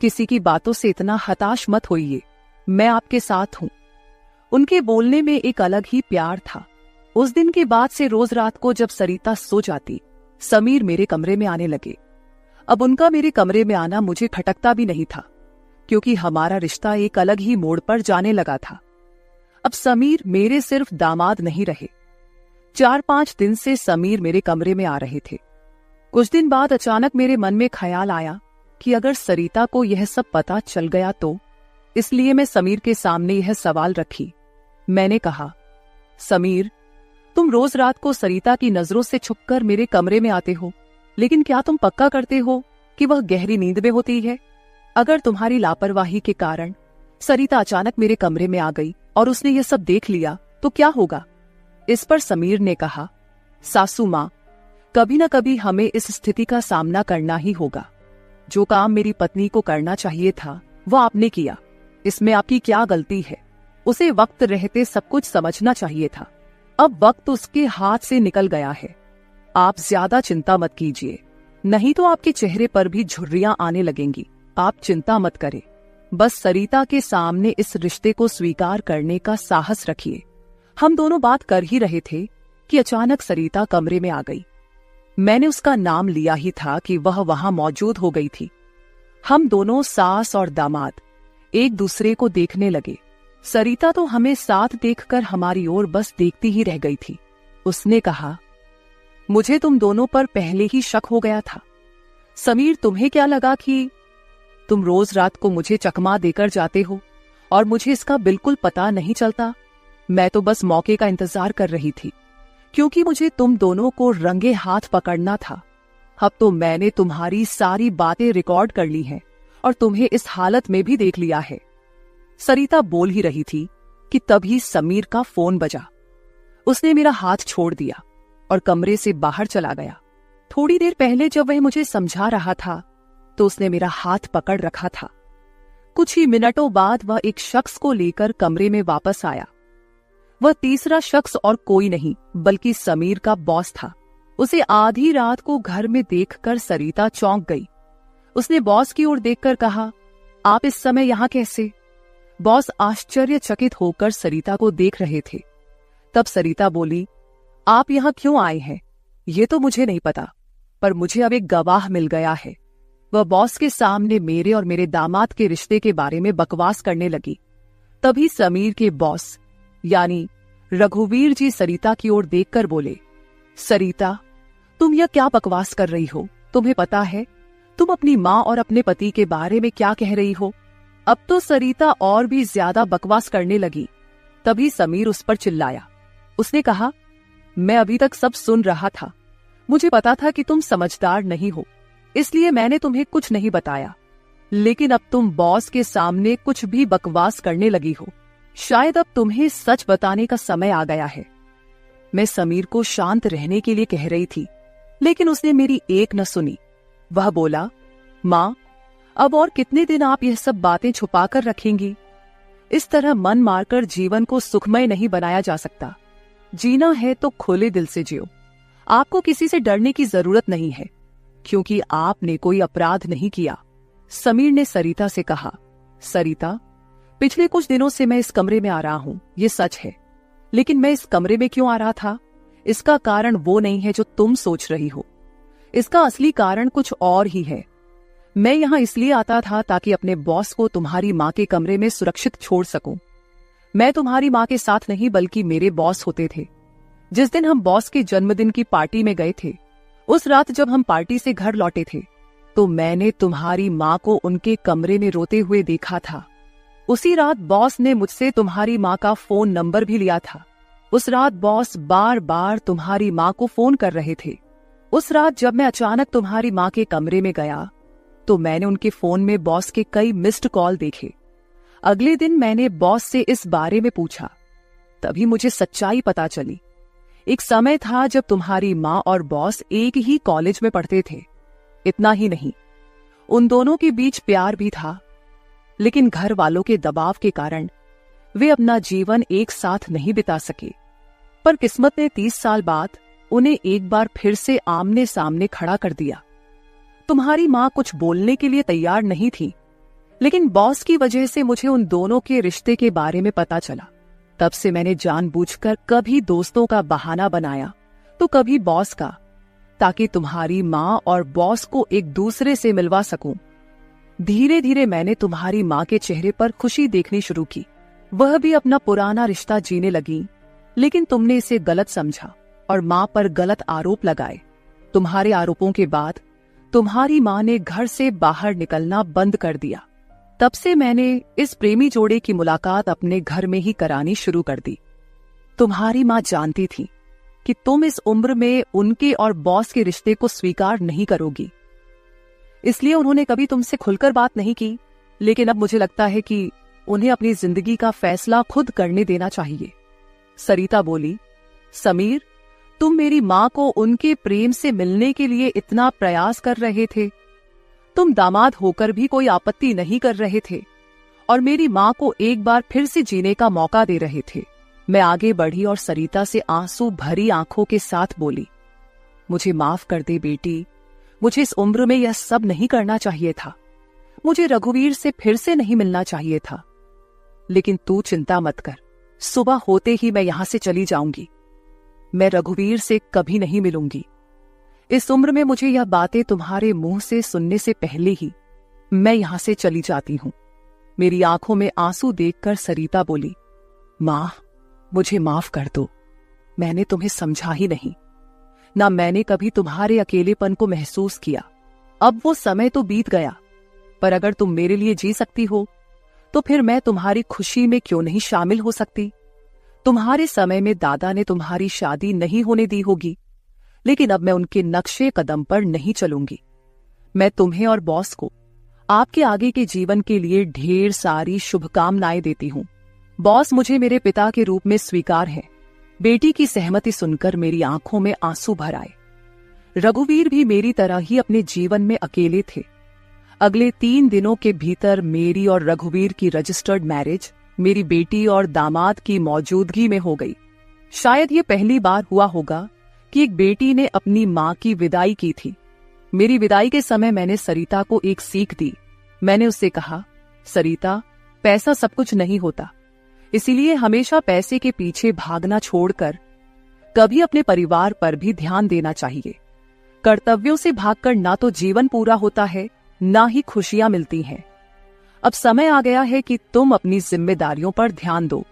S2: किसी की बातों से इतना हताश मत होइए, मैं आपके साथ हूं। उनके बोलने में एक अलग ही प्यार था। उस दिन के बाद से रोज रात को जब सरिता सो जाती, समीर मेरे कमरे में आने लगे। अब उनका मेरे कमरे में आना मुझे खटकता भी नहीं था, क्योंकि हमारा रिश्ता एक अलग ही मोड़ पर जाने लगा था। अब समीर मेरे सिर्फ दामाद नहीं रहे। 4-5 दिन से समीर मेरे कमरे में आ रहे थे। कुछ दिन बाद अचानक मेरे मन में ख्याल आया कि अगर सरिता को यह सब पता चल गया तो, इसलिए मैं समीर के सामने यह सवाल रखी। मैंने कहा, समीर, तुम रोज रात को सरिता की नजरों से छुपकर मेरे कमरे में आते हो, लेकिन क्या तुम पक्का करते हो कि वह गहरी नींद में होती है? अगर तुम्हारी लापरवाही के कारण सरिता अचानक मेरे कमरे में आ गई और उसने ये सब देख लिया तो क्या होगा? इस पर समीर ने कहा, सासू माँ, कभी न कभी हमें इस स्थिति का सामना करना ही होगा। जो काम मेरी पत्नी को करना चाहिए था वो आपने किया, इसमें आपकी क्या गलती है? उसे वक्त रहते सब कुछ समझना चाहिए था। अब वक्त उसके हाथ से निकल गया है। आप ज्यादा चिंता मत कीजिए, नहीं तो आपके चेहरे पर भी झुर्रियां आने लगेंगी। आप चिंता मत करें, बस सरिता के सामने इस रिश्ते को स्वीकार करने का साहस रखिए। हम दोनों बात कर ही रहे थे कि अचानक सरिता कमरे में आ गई। मैंने उसका नाम लिया ही था कि वह वहां मौजूद हो गई थी। हम दोनों सास और दामाद एक दूसरे को देखने लगे। सरिता तो हमें साथ देखकर हमारी ओर बस देखती ही रह गई थी। उसने कहा, मुझे तुम दोनों पर पहले ही शक हो गया था। समीर, तुम्हें क्या लगा कि तुम रोज रात को मुझे चकमा देकर जाते हो और मुझे इसका बिल्कुल पता नहीं चलता? मैं तो बस मौके का इंतजार कर रही थी, क्योंकि मुझे तुम दोनों को रंगे हाथ पकड़ना था। अब तो मैंने तुम्हारी सारी बातें रिकॉर्ड कर ली हैं और तुम्हें इस हालत में भी देख लिया है। सरिता बोल ही रही थी कि तभी समीर का फोन बजा। उसने मेरा हाथ छोड़ दिया और कमरे से बाहर चला गया। थोड़ी देर पहले जब वह मुझे समझा रहा था तो उसने मेरा हाथ पकड़ रखा था। कुछ ही मिनटों बाद वह एक शख्स को लेकर कमरे में वापस आया। वह तीसरा शख्स और कोई नहीं बल्कि समीर का बॉस था। उसे आधी रात को घर में देखकर सरिता चौंक गई। उसने बॉस की ओर देखकर कहा, आप इस समय यहां कैसे? बॉस आश्चर्यचकित होकर सरिता को देख रहे थे। तब सरिता बोली, आप यहां क्यों आए हैं ये तो मुझे नहीं पता, पर मुझे अब एक गवाह मिल गया है। वह बॉस के सामने मेरे और मेरे दामाद के रिश्ते के बारे में बकवास करने लगी। तभी समीर के बॉस यानी रघुवीर जी सरिता की ओर देखकर बोले, सरिता, तुम यह क्या बकवास कर रही हो? तुम्हें पता है तुम अपनी माँ और अपने पति के बारे में क्या कह रही हो? अब तो सरिता और भी ज्यादा बकवास करने लगी। तभी समीर उस पर चिल्लाया। उसने कहा, मैं अभी तक सब सुन रहा था। मुझे पता था कि तुम समझदार नहीं हो, इसलिए मैंने तुम्हें कुछ नहीं बताया, लेकिन अब तुम बॉस के सामने कुछ भी बकवास करने लगी हो। शायद अब तुम्हें सच बताने का समय आ गया है। मैं समीर को शांत रहने के लिए कह रही थी, लेकिन उसने मेरी एक न सुनी। वह बोला, माँ, अब और कितने दिन आप यह सब बातें छुपा कर रखेंगी? इस तरह मन मारकर जीवन को सुखमय नहीं बनाया जा सकता। जीना है तो खुले दिल से जियो। आपको किसी से डरने की जरूरत नहीं है, क्योंकि आपने कोई अपराध नहीं किया। समीर ने सरिता से कहा, सरिता, पिछले कुछ दिनों से मैं इस कमरे में आ रहा हूं, ये सच है, लेकिन मैं इस कमरे में क्यों आ रहा था इसका कारण वो नहीं है जो तुम सोच रही हो। इसका असली कारण कुछ और ही है। मैं यहां इसलिए आता था ताकि अपने बॉस को तुम्हारी माँ के कमरे में सुरक्षित छोड़ सकूं। मैं तुम्हारी माँ के साथ नहीं बल्कि मेरे बॉस होते थे। जिस दिन हम बॉस के जन्मदिन की पार्टी में गए थे, उस रात जब हम पार्टी से घर लौटे थे तो मैंने तुम्हारी माँ को उनके कमरे में रोते हुए देखा था। उसी रात बॉस ने मुझसे तुम्हारी माँ का फोन नंबर भी लिया था। उस रात बॉस बार बार तुम्हारी माँ को फोन कर रहे थे। उस रात जब मैं अचानक तुम्हारी माँ के कमरे में गया तो मैंने उनके फोन में बॉस के कई मिस्ड कॉल देखे। अगले दिन मैंने बॉस से इस बारे में पूछा, तभी मुझे सच्चाई पता चली। एक समय था जब तुम्हारी माँ और बॉस एक ही कॉलेज में पढ़ते थे। इतना ही नहीं, उन दोनों के बीच प्यार भी था, लेकिन घर वालों के दबाव के कारण वे अपना जीवन एक साथ नहीं बिता सके। पर किस्मत ने 30 साल बाद उन्हें एक बार फिर से आमने सामने खड़ा कर दिया। तुम्हारी माँ कुछ बोलने के लिए तैयार नहीं थी, लेकिन बॉस की वजह से मुझे उन दोनों के रिश्ते के बारे में पता चला। तब से मैंने जानबूझकर कभी दोस्तों का बहाना बनाया तो कभी बॉस का, ताकि तुम्हारी माँ और बॉस को एक दूसरे से मिलवा सकूं। धीरे धीरे मैंने तुम्हारी माँ के चेहरे पर खुशी देखनी शुरू की। वह भी अपना पुराना रिश्ता जीने लगी, लेकिन तुमने इसे गलत समझा और माँ पर गलत आरोप लगाए। तुम्हारे आरोपों के बाद तुम्हारी माँ ने घर से बाहर निकलना बंद कर दिया। तब से मैंने इस प्रेमी जोड़े की मुलाकात अपने घर में ही करानी शुरू कर दी। तुम्हारी माँ जानती थी कि तुम इस उम्र में उनके और बॉस के रिश्ते को स्वीकार नहीं करोगी, इसलिए उन्होंने कभी तुमसे खुलकर बात नहीं की। लेकिन अब मुझे लगता है कि उन्हें अपनी जिंदगी का फैसला खुद करने देना चाहिए। सरिता बोली, समीर, तुम मेरी माँ को उनके प्रेम से मिलने के लिए इतना प्रयास कर रहे थे, तुम दामाद होकर भी कोई आपत्ति नहीं कर रहे थे और मेरी माँ को एक बार फिर से जीने का मौका दे रहे थे। मैं आगे बढ़ी और सरिता से आंसू भरी आंखों के साथ बोली, मुझे माफ कर दे बेटी, मुझे इस उम्र में यह सब नहीं करना चाहिए था, मुझे रघुवीर से फिर से नहीं मिलना चाहिए था। लेकिन तू चिंता मत कर, सुबह होते ही मैं यहां से चली जाऊंगी। मैं रघुवीर से कभी नहीं मिलूंगी। इस उम्र में मुझे यह बातें तुम्हारे मुंह से सुनने से पहले ही मैं यहां से चली जाती हूं। मेरी आंखों में आंसू देखकर सरिता बोली, मां, मुझे माफ कर दो, मैंने तुम्हें समझा ही नहीं, ना मैंने कभी तुम्हारे अकेलेपन को महसूस किया। अब वो समय तो बीत गया, पर अगर तुम मेरे लिए जी सकती हो तो फिर मैं तुम्हारी खुशी में क्यों नहीं शामिल हो सकती। तुम्हारे समय में दादा ने तुम्हारी शादी नहीं होने दी होगी, लेकिन अब मैं उनके नक्शे कदम पर नहीं चलूंगी। मैं तुम्हें और बॉस को आपके आगे के जीवन के लिए ढेर सारी शुभकामनाएं देती हूं। बॉस मुझे मेरे पिता के रूप में स्वीकार है। बेटी की सहमति सुनकर मेरी आंखों में आंसू भर आए। रघुवीर भी मेरी तरह ही अपने जीवन में अकेले थे। अगले 3 दिनों के भीतर मेरी और रघुवीर की रजिस्टर्ड मैरिज मेरी बेटी और दामाद की मौजूदगी में हो गई। शायद ये पहली बार हुआ होगा कि एक बेटी ने अपनी मां की विदाई की थी। मेरी विदाई के समय मैंने सरिता को एक सीख दी। मैंने उससे कहा, सरिता, पैसा सब कुछ नहीं होता, इसीलिए हमेशा पैसे के पीछे भागना छोड़कर कभी अपने परिवार पर भी ध्यान देना चाहिए। कर्तव्यों से भागकर ना तो जीवन पूरा होता है, ना ही खुशियां मिलती हैं। अब समय आ गया है कि तुम अपनी जिम्मेदारियों पर ध्यान दो।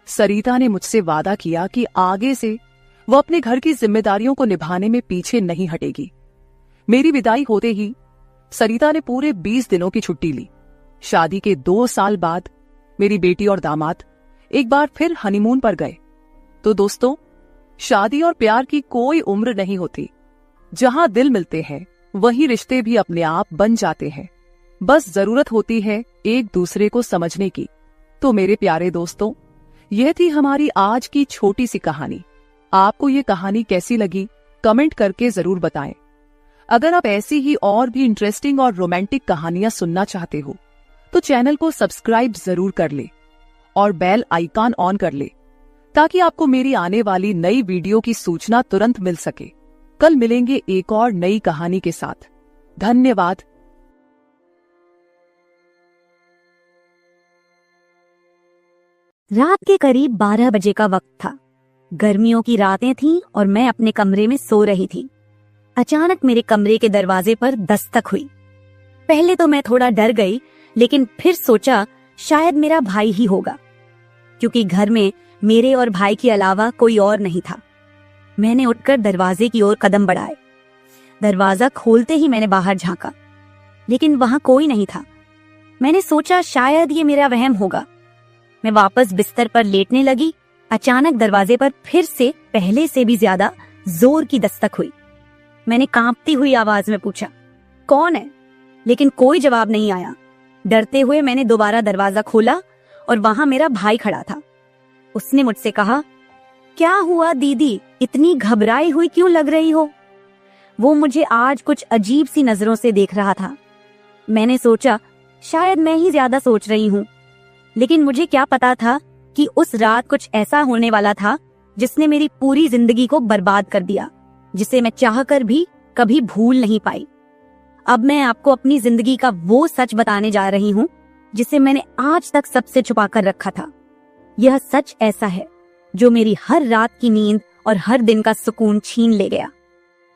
S2: सरिता ने मुझसे वादा किया कि आगे से वो अपने घर की जिम्मेदारियों को निभाने में पीछे नहीं हटेगी। मेरी विदाई होते ही सरिता ने पूरे 20 दिनों की छुट्टी ली। शादी के 2 साल बाद मेरी बेटी और दामाद एक बार फिर हनीमून पर गए। तो दोस्तों, शादी और प्यार की कोई उम्र नहीं होती। जहां दिल मिलते हैं वहीं रिश्ते भी अपने आप बन जाते हैं। बस जरूरत होती है एक दूसरे को समझने की। तो मेरे प्यारे दोस्तों, यह थी हमारी आज की छोटी सी कहानी। आपको ये कहानी कैसी लगी कमेंट करके जरूर बताएं। अगर आप ऐसी ही और भी इंटरेस्टिंग और रोमांटिक कहानियां सुनना चाहते हो तो चैनल को सब्सक्राइब जरूर कर ले और बेल आइकॉन ऑन कर ले, ताकि आपको मेरी आने वाली नई वीडियो की सूचना तुरंत मिल सके। कल मिलेंगे एक और नई कहानी के साथ। धन्यवाद।
S3: रात के करीब 12 बजे का वक्त था। गर्मियों की रातें थीं और मैं अपने कमरे में सो रही थी। अचानक मेरे कमरे के दरवाजे पर दस्तक हुई। पहले तो मैं थोड़ा डर गई, लेकिन फिर सोचा शायद मेरा भाई ही होगा, क्योंकि घर में मेरे और भाई के अलावा कोई और नहीं था। मैंने उठकर दरवाजे की ओर कदम बढ़ाए। दरवाजा खोलते ही मैंने बाहर झांका, लेकिन वहां कोई नहीं था। मैंने सोचा शायद ये मेरा वहम होगा। मैं वापस बिस्तर पर लेटने लगी। अचानक दरवाजे पर फिर से पहले से भी ज्यादा जोर की दस्तक हुई। मैंने कांपती हुई आवाज में पूछा, कौन है? लेकिन कोई जवाब नहीं आया। डरते हुए मैंने दोबारा दरवाजा खोला और वहां मेरा भाई खड़ा था। उसने मुझसे कहा, क्या हुआ दीदी, इतनी घबराई हुई क्यों लग रही हो? वो मुझे आज कुछ अजीब सी नजरों से देख रहा था। मैंने सोचा शायद मैं ही ज्यादा सोच रही हूँ, लेकिन मुझे क्या पता था कि उस रात कुछ ऐसा होने वाला था जिसने मेरी पूरी जिंदगी को बर्बाद कर दिया, जिसे मैं चाहकर भी कभी भूल नहीं पाई। अब मैं आपको अपनी जिंदगी का वो सच बताने जा रही हूँ जिसे मैंने आज तक सबसे छुपा कर रखा था। यह सच ऐसा है जो मेरी हर रात की नींद और हर दिन का सुकून छीन ले गया।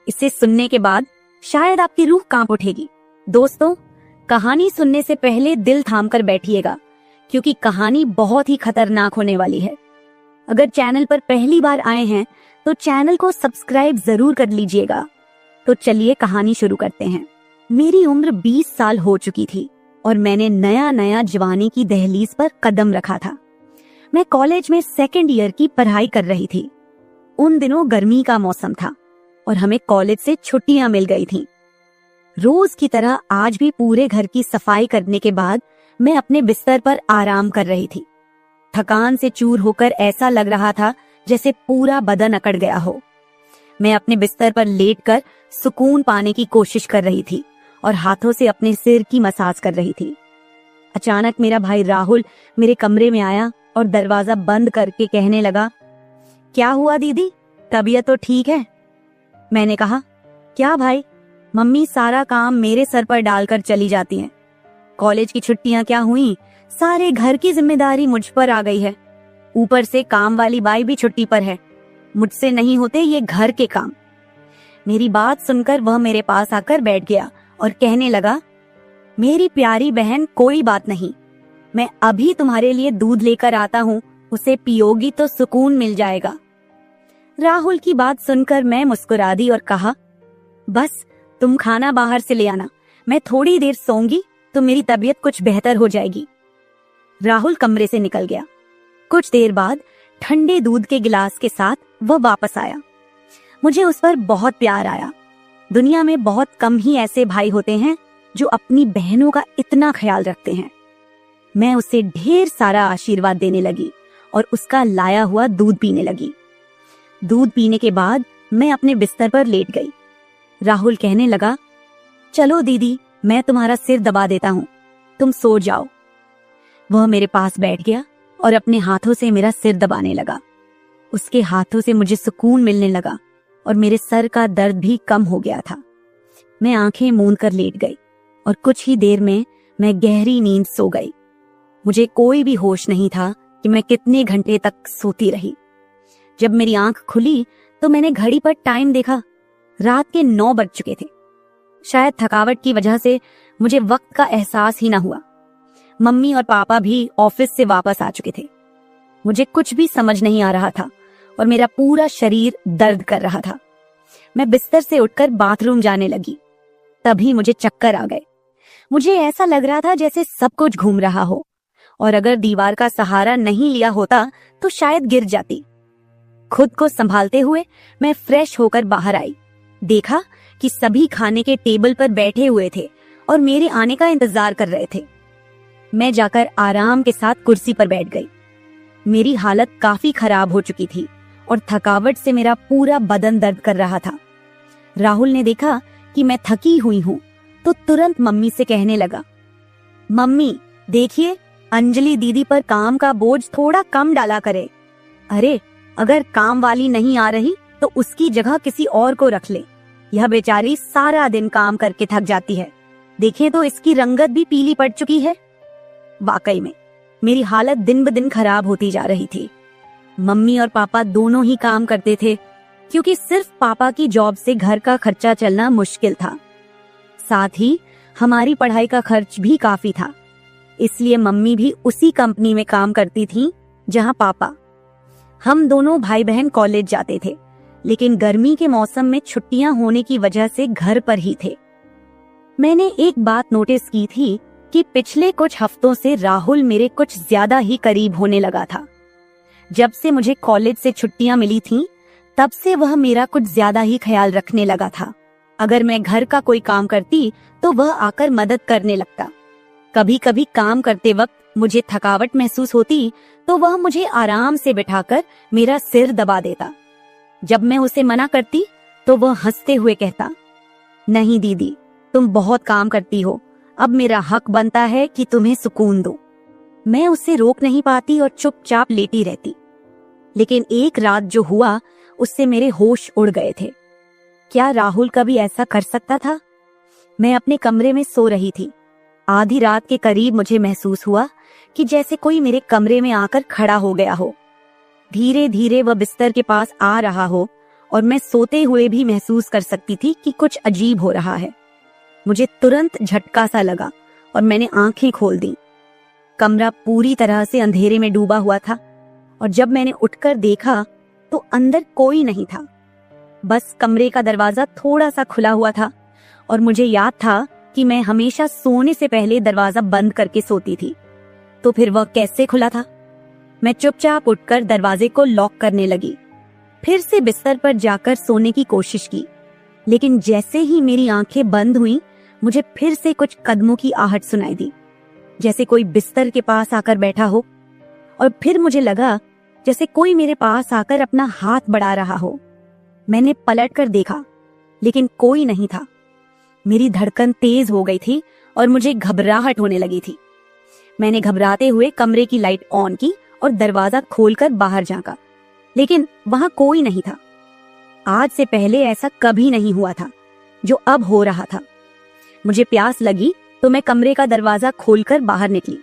S3: इसे सुनने के बाद शायद आपकी रूह कांप उठेगी। दोस्तों, कहानी सुनने से पहले दिल थाम कर बैठिएगा, क्योंकि कहानी बहुत ही खतरनाक होने वाली है। अगर चैनल पर पहली बार आए हैं तो चैनल को सब्सक्राइब जरूर कर लीजिएगा। तो चलिए कहानी शुरू करते हैं। मेरी उम्र 20 साल हो चुकी थी और मैंने नया नया जवानी की दहलीज पर कदम रखा था। मैं कॉलेज में 2nd ईयर की पढ़ाई कर रही थी। उन दिनों गर्मी का मौसम था और हमें कॉलेज से छुट्टियां मिल गई थीं। रोज की तरह आज भी पूरे घर की सफाई करने के बाद मैं अपने बिस्तर पर आराम कर रही थी। थकान से चूर होकर ऐसा लग रहा था जैसे पूरा बदन अकड़ गया हो। मैं अपने बिस्तर पर लेटकर सुकून पाने की कोशिश कर रही थी और हाथों से अपने सिर की मसाज कर रही थी। अचानक मेरा भाई राहुल मेरे कमरे में आया और दरवाजा बंद करके कहने लगा, क्या हुआ दीदी, तबीयत तो ठीक है? मैंने कहा, क्या भाई, मम्मी सारा काम मेरे सर पर डालकर चली जाती हैं। कॉलेज की छुट्टियां क्या हुई, सारे घर की जिम्मेदारी मुझ पर आ गई है। ऊपर से काम वाली बाई भी छुट्टी पर है। मुझसे नहीं होते ये घर के काम। मेरी बात सुनकर वह मेरे पास आकर बैठ गया और कहने लगा, मेरी प्यारी बहन, कोई बात नहीं, मैं अभी तुम्हारे लिए दूध लेकर आता हूँ, उसे पियोगी तो सुकून मिल जाएगा। राहुल की बात सुनकर मैं मुस्कुरा दी और कहा, बस तुम खाना बाहर से ले आना, मैं थोड़ी देर सोऊंगी तो मेरी तबीयत कुछ बेहतर हो जाएगी। राहुल कमरे से निकल गया। कुछ देर बाद ठंडे दूध के गिलास के साथ वह वापस आया। मुझे उस पर बहुत प्यार आया। दुनिया में बहुत कम ही ऐसे भाई होते हैं जो अपनी बहनों का इतना ख्याल रखते हैं। मैं उसे ढेर सारा आशीर्वाद देने लगी और उसका लाया हुआ दूध पीने लगी। दूध पीने के बाद मैं अपने बिस्तर पर लेट गई। राहुल कहने लगा, चलो दीदी, मैं तुम्हारा सिर दबा देता हूँ, तुम सो जाओ। वह मेरे पास बैठ गया और अपने हाथों से मेरा सिर दबाने लगा। उसके हाथों से मुझे सुकून मिलने लगा और मेरे सर का दर्द भी कम हो गया था। मैं आंखें मूंद कर लेट गई और कुछ ही देर में मैं गहरी नींद सो गई। मुझे कोई भी होश नहीं था कि मैं कितने घंटे तक सोती रही। जब मेरी आंख खुली तो मैंने घड़ी पर टाइम देखा। रात के 9 बज चुके थे। शायद थकावट की वजह से मुझे वक्त का एहसास ही न हुआ। मम्मी और पापा भी ऑफिस से वापस आ चुके थे। मुझे कुछ भी समझ नहीं आ रहा था और मेरा पूरा शरीर दर्द कर रहा था। मैं बिस्तर से उठकर बाथरूम जाने लगी। तभी मुझे चक्कर आ गए। मुझे ऐसा लग रहा था जैसे सब कुछ घूम रहा हो और अगर दीवार का सहारा नहीं लिया होता तो शायद गिर जाती। खुद को संभालते हुए मैं फ्रेश होकर बाहर आई। देखा कि सभी खाने के टेबल पर बैठे हुए थे और मेरे आने का इंतजार कर रहे थे। मैं जाकर आराम के साथ कुर्सी पर बैठ गई। मेरी हालत काफी खराब हो चुकी थी और थकावट से मेरा पूरा बदन दर्द कर रहा था। राहुल ने देखा कि मैं थकी हुई हूँ तो तुरंत मम्मी से कहने लगा, मम्मी देखिए, अंजलि दीदी पर काम का बोझ थोड़ा कम डाला करे। अरे, अगर काम वाली नहीं आ रही तो उसकी जगह किसी और को रख ले। यह बेचारी सारा दिन काम करके थक जाती है। देखें तो इसकी रंगत भी पीली पड़ चुकी है। वाकई में मेरी हालत दिन ब दिन खराब होती जा रही थी। मम्मी और पापा दोनों ही काम करते थे क्योंकि सिर्फ पापा की जॉब से घर का खर्चा चलना मुश्किल था। साथ ही हमारी पढ़ाई का खर्च भी काफी था, इसलिए मम्मी भी उसी कंपनी में काम करती थी जहां पापा। हम दोनों भाई बहन कॉलेज जाते थे, लेकिन गर्मी के मौसम में छुट्टियां होने की वजह से घर पर ही थे। मैंने एक बात नोटिस की थी कि पिछले कुछ हफ्तों से राहुल मेरे कुछ ज्यादा ही करीब होने लगा था। जब से मुझे कॉलेज से छुट्टियां मिली थीं, तब से वह मेरा कुछ ज्यादा ही ख्याल रखने लगा था। अगर मैं घर का कोई काम करती तो वह आकर मदद करने लगता। कभी कभी काम करते वक्त मुझे थकावट महसूस होती तो वह मुझे आराम से बिठाकर मेरा सिर दबा देता। जब मैं उसे मना करती तो वह हंसते हुए कहता, नहीं दीदी, तुम बहुत काम करती हो, अब मेरा हक बनता है कि तुम्हें सुकून दो। मैं उसे रोक नहीं पाती और चुपचाप लेटी रहती। लेकिन एक रात जो हुआ उससे मेरे होश उड़ गए थे। क्या राहुल कभी ऐसा कर सकता था? मैं अपने कमरे में सो रही थी। आधी रात के करीब मुझे महसूस हुआ कि जैसे कोई मेरे कमरे में आकर खड़ा हो गया हो। धीरे धीरे वह बिस्तर के पास आ रहा हो और मैं सोते हुए भी महसूस कर सकती थी कि कुछ अजीब हो रहा है। मुझे तुरंत झटका सा लगा और मैंने आंखें खोल दी। कमरा पूरी तरह से अंधेरे में डूबा हुआ था और जब मैंने उठकर देखा तो अंदर कोई नहीं था। बस कमरे का दरवाजा थोड़ा सा खुला हुआ था और मुझे याद था कि मैं हमेशा सोने से पहले दरवाजा बंद करके सोती थी। तो फिर वह कैसे खुला था? मैं चुपचाप उठकर दरवाजे को लॉक करने लगी। फिर से बिस्तर पर जाकर सोने की कोशिश की, लेकिन जैसे ही मेरी आंखें बंद हुईं, मुझे फिर से कुछ कदमों की आहट सुनाई दी। जैसे कोई बिस्तर के पास आकर बैठा हो, और फिर मुझे लगा जैसे कोई मेरे पास आकर अपना हाथ बढ़ा रहा हो। मैंने पलट कर देखा, लेकिन कोई नहीं था। मेरी धड़कन तेज हो गई थी और मुझे घबराहट होने लगी थी। मैंने घबराते हुए कमरे की लाइट ऑन की और दरवाजा खोलकर बाहर झांका, लेकिन वहां कोई नहीं था। आज से पहले ऐसा कभी नहीं हुआ था जो अब हो रहा था। मुझे प्यास लगी तो मैं कमरे का दरवाजा खोलकर बाहर निकली।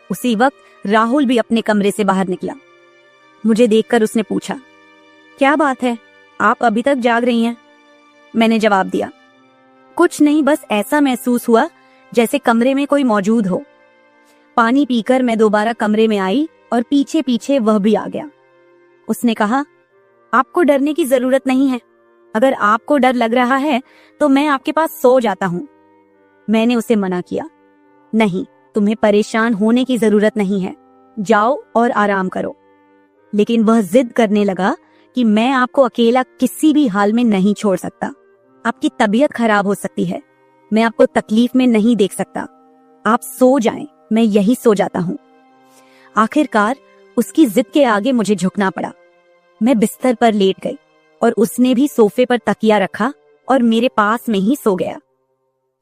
S3: उसी वक्त राहुल भी अपने कमरे से बाहर निकला। मुझे देखकर उसने पूछा, क्या बात है, आप अभी तक जाग रही हैं? मैंने जवाब दिया, कुछ नहीं, बस ऐसा महसूस हुआ जैसे कमरे में कोई मौजूद हो। पानी पीकर मैं दोबारा कमरे में आई और पीछे पीछे वह भी आ गया। उसने कहा, आपको डरने की जरूरत नहीं है। अगर आपको डर लग रहा है तो मैं आपके पास सो जाता हूँ। मैंने उसे मना किया, नहीं, तुम्हें परेशान होने की जरूरत नहीं है, जाओ और आराम करो। लेकिन वह जिद करने लगा कि मैं आपको अकेला किसी भी हाल में नहीं छोड़ सकता। आपकी तबीयत खराब हो सकती है, मैं आपको तकलीफ में नहीं देख सकता। आप सो जाएं, मैं यही सो जाता हूँ। आखिरकार उसकी जिद के आगे मुझे झुकना पड़ा। मैं बिस्तर पर लेट गई और उसने भी सोफे पर तकिया रखा और मेरे पास में ही सो गया।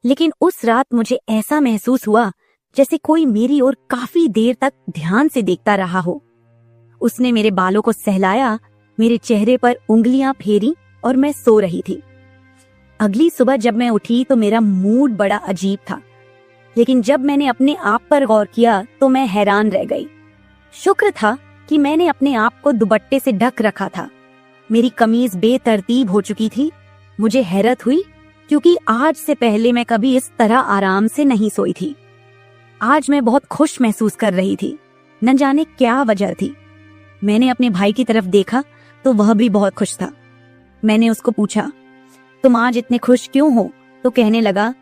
S3: लेकिन उस रात मुझे ऐसा महसूस हुआ जैसे कोई मेरी ओर काफी देर तक ध्यान से देखता रहा हो। उसने मेरे बालों को सहलाया, मेरे चेहरे पर उंगलियां फेरी और मैं सो रही थी। अगली सुबह जब मैं उठी तो मेरा मूड बड़ा अजीब था, लेकिन जब मैंने अपने आप पर गौर किया तो मैं हैरान रह गई। शुक्र था कि मैंने अपने आप को दुपट्टे से ढक रखा था। मेरी कमीज बेतरतीब हो चुकी थी। मुझे हैरत हुई क्योंकि आज से पहले मैं कभी इस तरह आराम से नहीं सोई थी। आज मैं बहुत खुश महसूस कर रही थी, न जाने क्या वजह थी। मैंने अपने भाई की तरफ देखा तो वह भी बहुत खुश था। मैंने उसको पूछा, तुम आज इतने खुश क्यों हो? तो कहने लगा,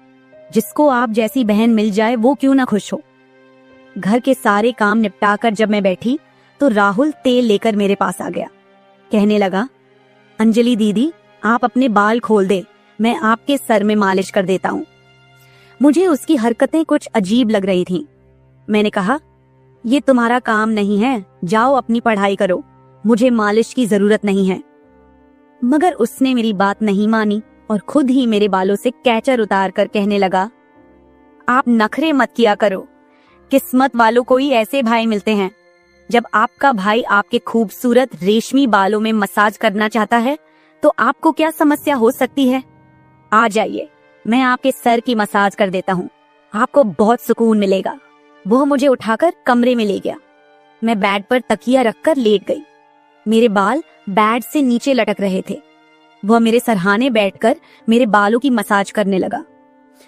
S3: जिसको आप जैसी बहन मिल जाए वो क्यों ना खुश हो। घर के सारे काम निपटाकर जब मैं बैठी तो राहुल तेल लेकर मेरे पास आ गया। कहने लगा, अंजलि दीदी, आप अपने बाल खोल दे, मैं आपके सर में मालिश कर देता हूँ। मुझे उसकी हरकतें कुछ अजीब लग रही थीं। मैंने कहा, ये तुम्हारा काम नहीं है, जाओ अपनी पढ़ाई करो, मुझे मालिश की जरूरत नहीं है। मगर उसने मेरी बात नहीं मानी और खुद ही मेरे बालों से कैचर उतार कर कहने लगा, आप नखरे मत किया करो, किस्मत वालों को ही ऐसे भाई मिलते हैं। जब आपका भाई आपके खूबसूरत रेशमी बालों में मसाज करना चाहता है तो आपको क्या समस्या हो सकती है? आ जाइए, मैं आपके सर की मसाज कर देता हूँ, आपको बहुत सुकून मिलेगा। वह मुझे उठाकर कमरे में ले गया। मैं बेड पर तकिया रखकर लेट गई। मेरे बाल बेड से नीचे लटक रहे थे। वह मेरे सरहाने बैठकर मेरे बालों की मसाज करने लगा।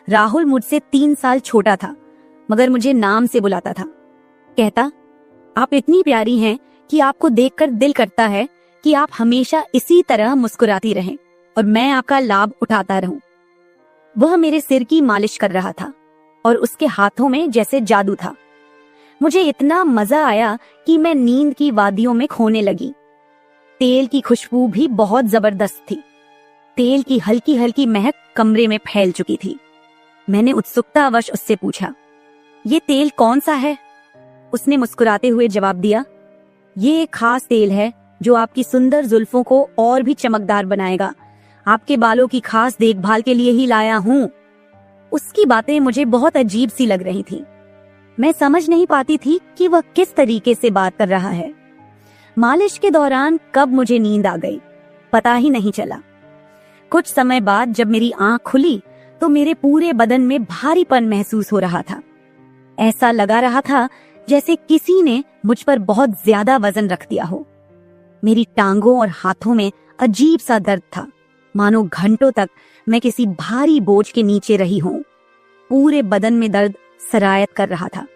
S3: राहुल मुझसे 3 साल छोटा था, मगर मुझे नाम से बुलाता था। कहता, आप इतनी प्यारी हैं कि आपको देखकर दिल करता है कि आप हमेशा इसी तरह मुस्कुराती रहें और मैं आपका लाभ उठाता रहूं। वह मेरे सिर की मालिश कर रहा था और उसके हाथों में जैसे जादू था। मुझे इतना मजा आया कि मैं नींद की वादियों में खोने लगी। तेल की खुशबू भी बहुत जबरदस्त थी। तेल की हल्की हल्की महक कमरे में फैल चुकी थी। मैंने उत्सुकतावश उससे पूछा, ये तेल कौन सा है? उसने मुस्कुराते हुए जवाब दिया, ये एक खास तेल है जो आपकी सुंदर जुल्फों को और भी चमकदार बनाएगा। आपके बालों की खास देखभाल के लिए ही लाया हूँ। उसकी बातें मुझे बहुत अजीब सी लग रही थी। मैं समझ नहीं पाती थी कि वह किस तरीके से बात कर रहा है। मालिश के दौरान कब मुझे नींद आ गई पता ही नहीं चला। कुछ समय बाद जब मेरी आंख खुली तो मेरे पूरे बदन में भारीपन महसूस हो रहा था। ऐसा लगा रहा था जैसे किसी ने मुझ पर बहुत ज्यादा वजन रख दिया हो। मेरी टांगों और हाथों में अजीब सा दर्द था, मानो घंटों तक मैं किसी भारी बोझ के नीचे रही हूं। पूरे बदन में दर्द सरायत कर रहा था।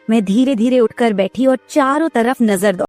S3: मैं धीरे धीरे उठकर बैठी और चारों तरफ नजर दौड़ाई।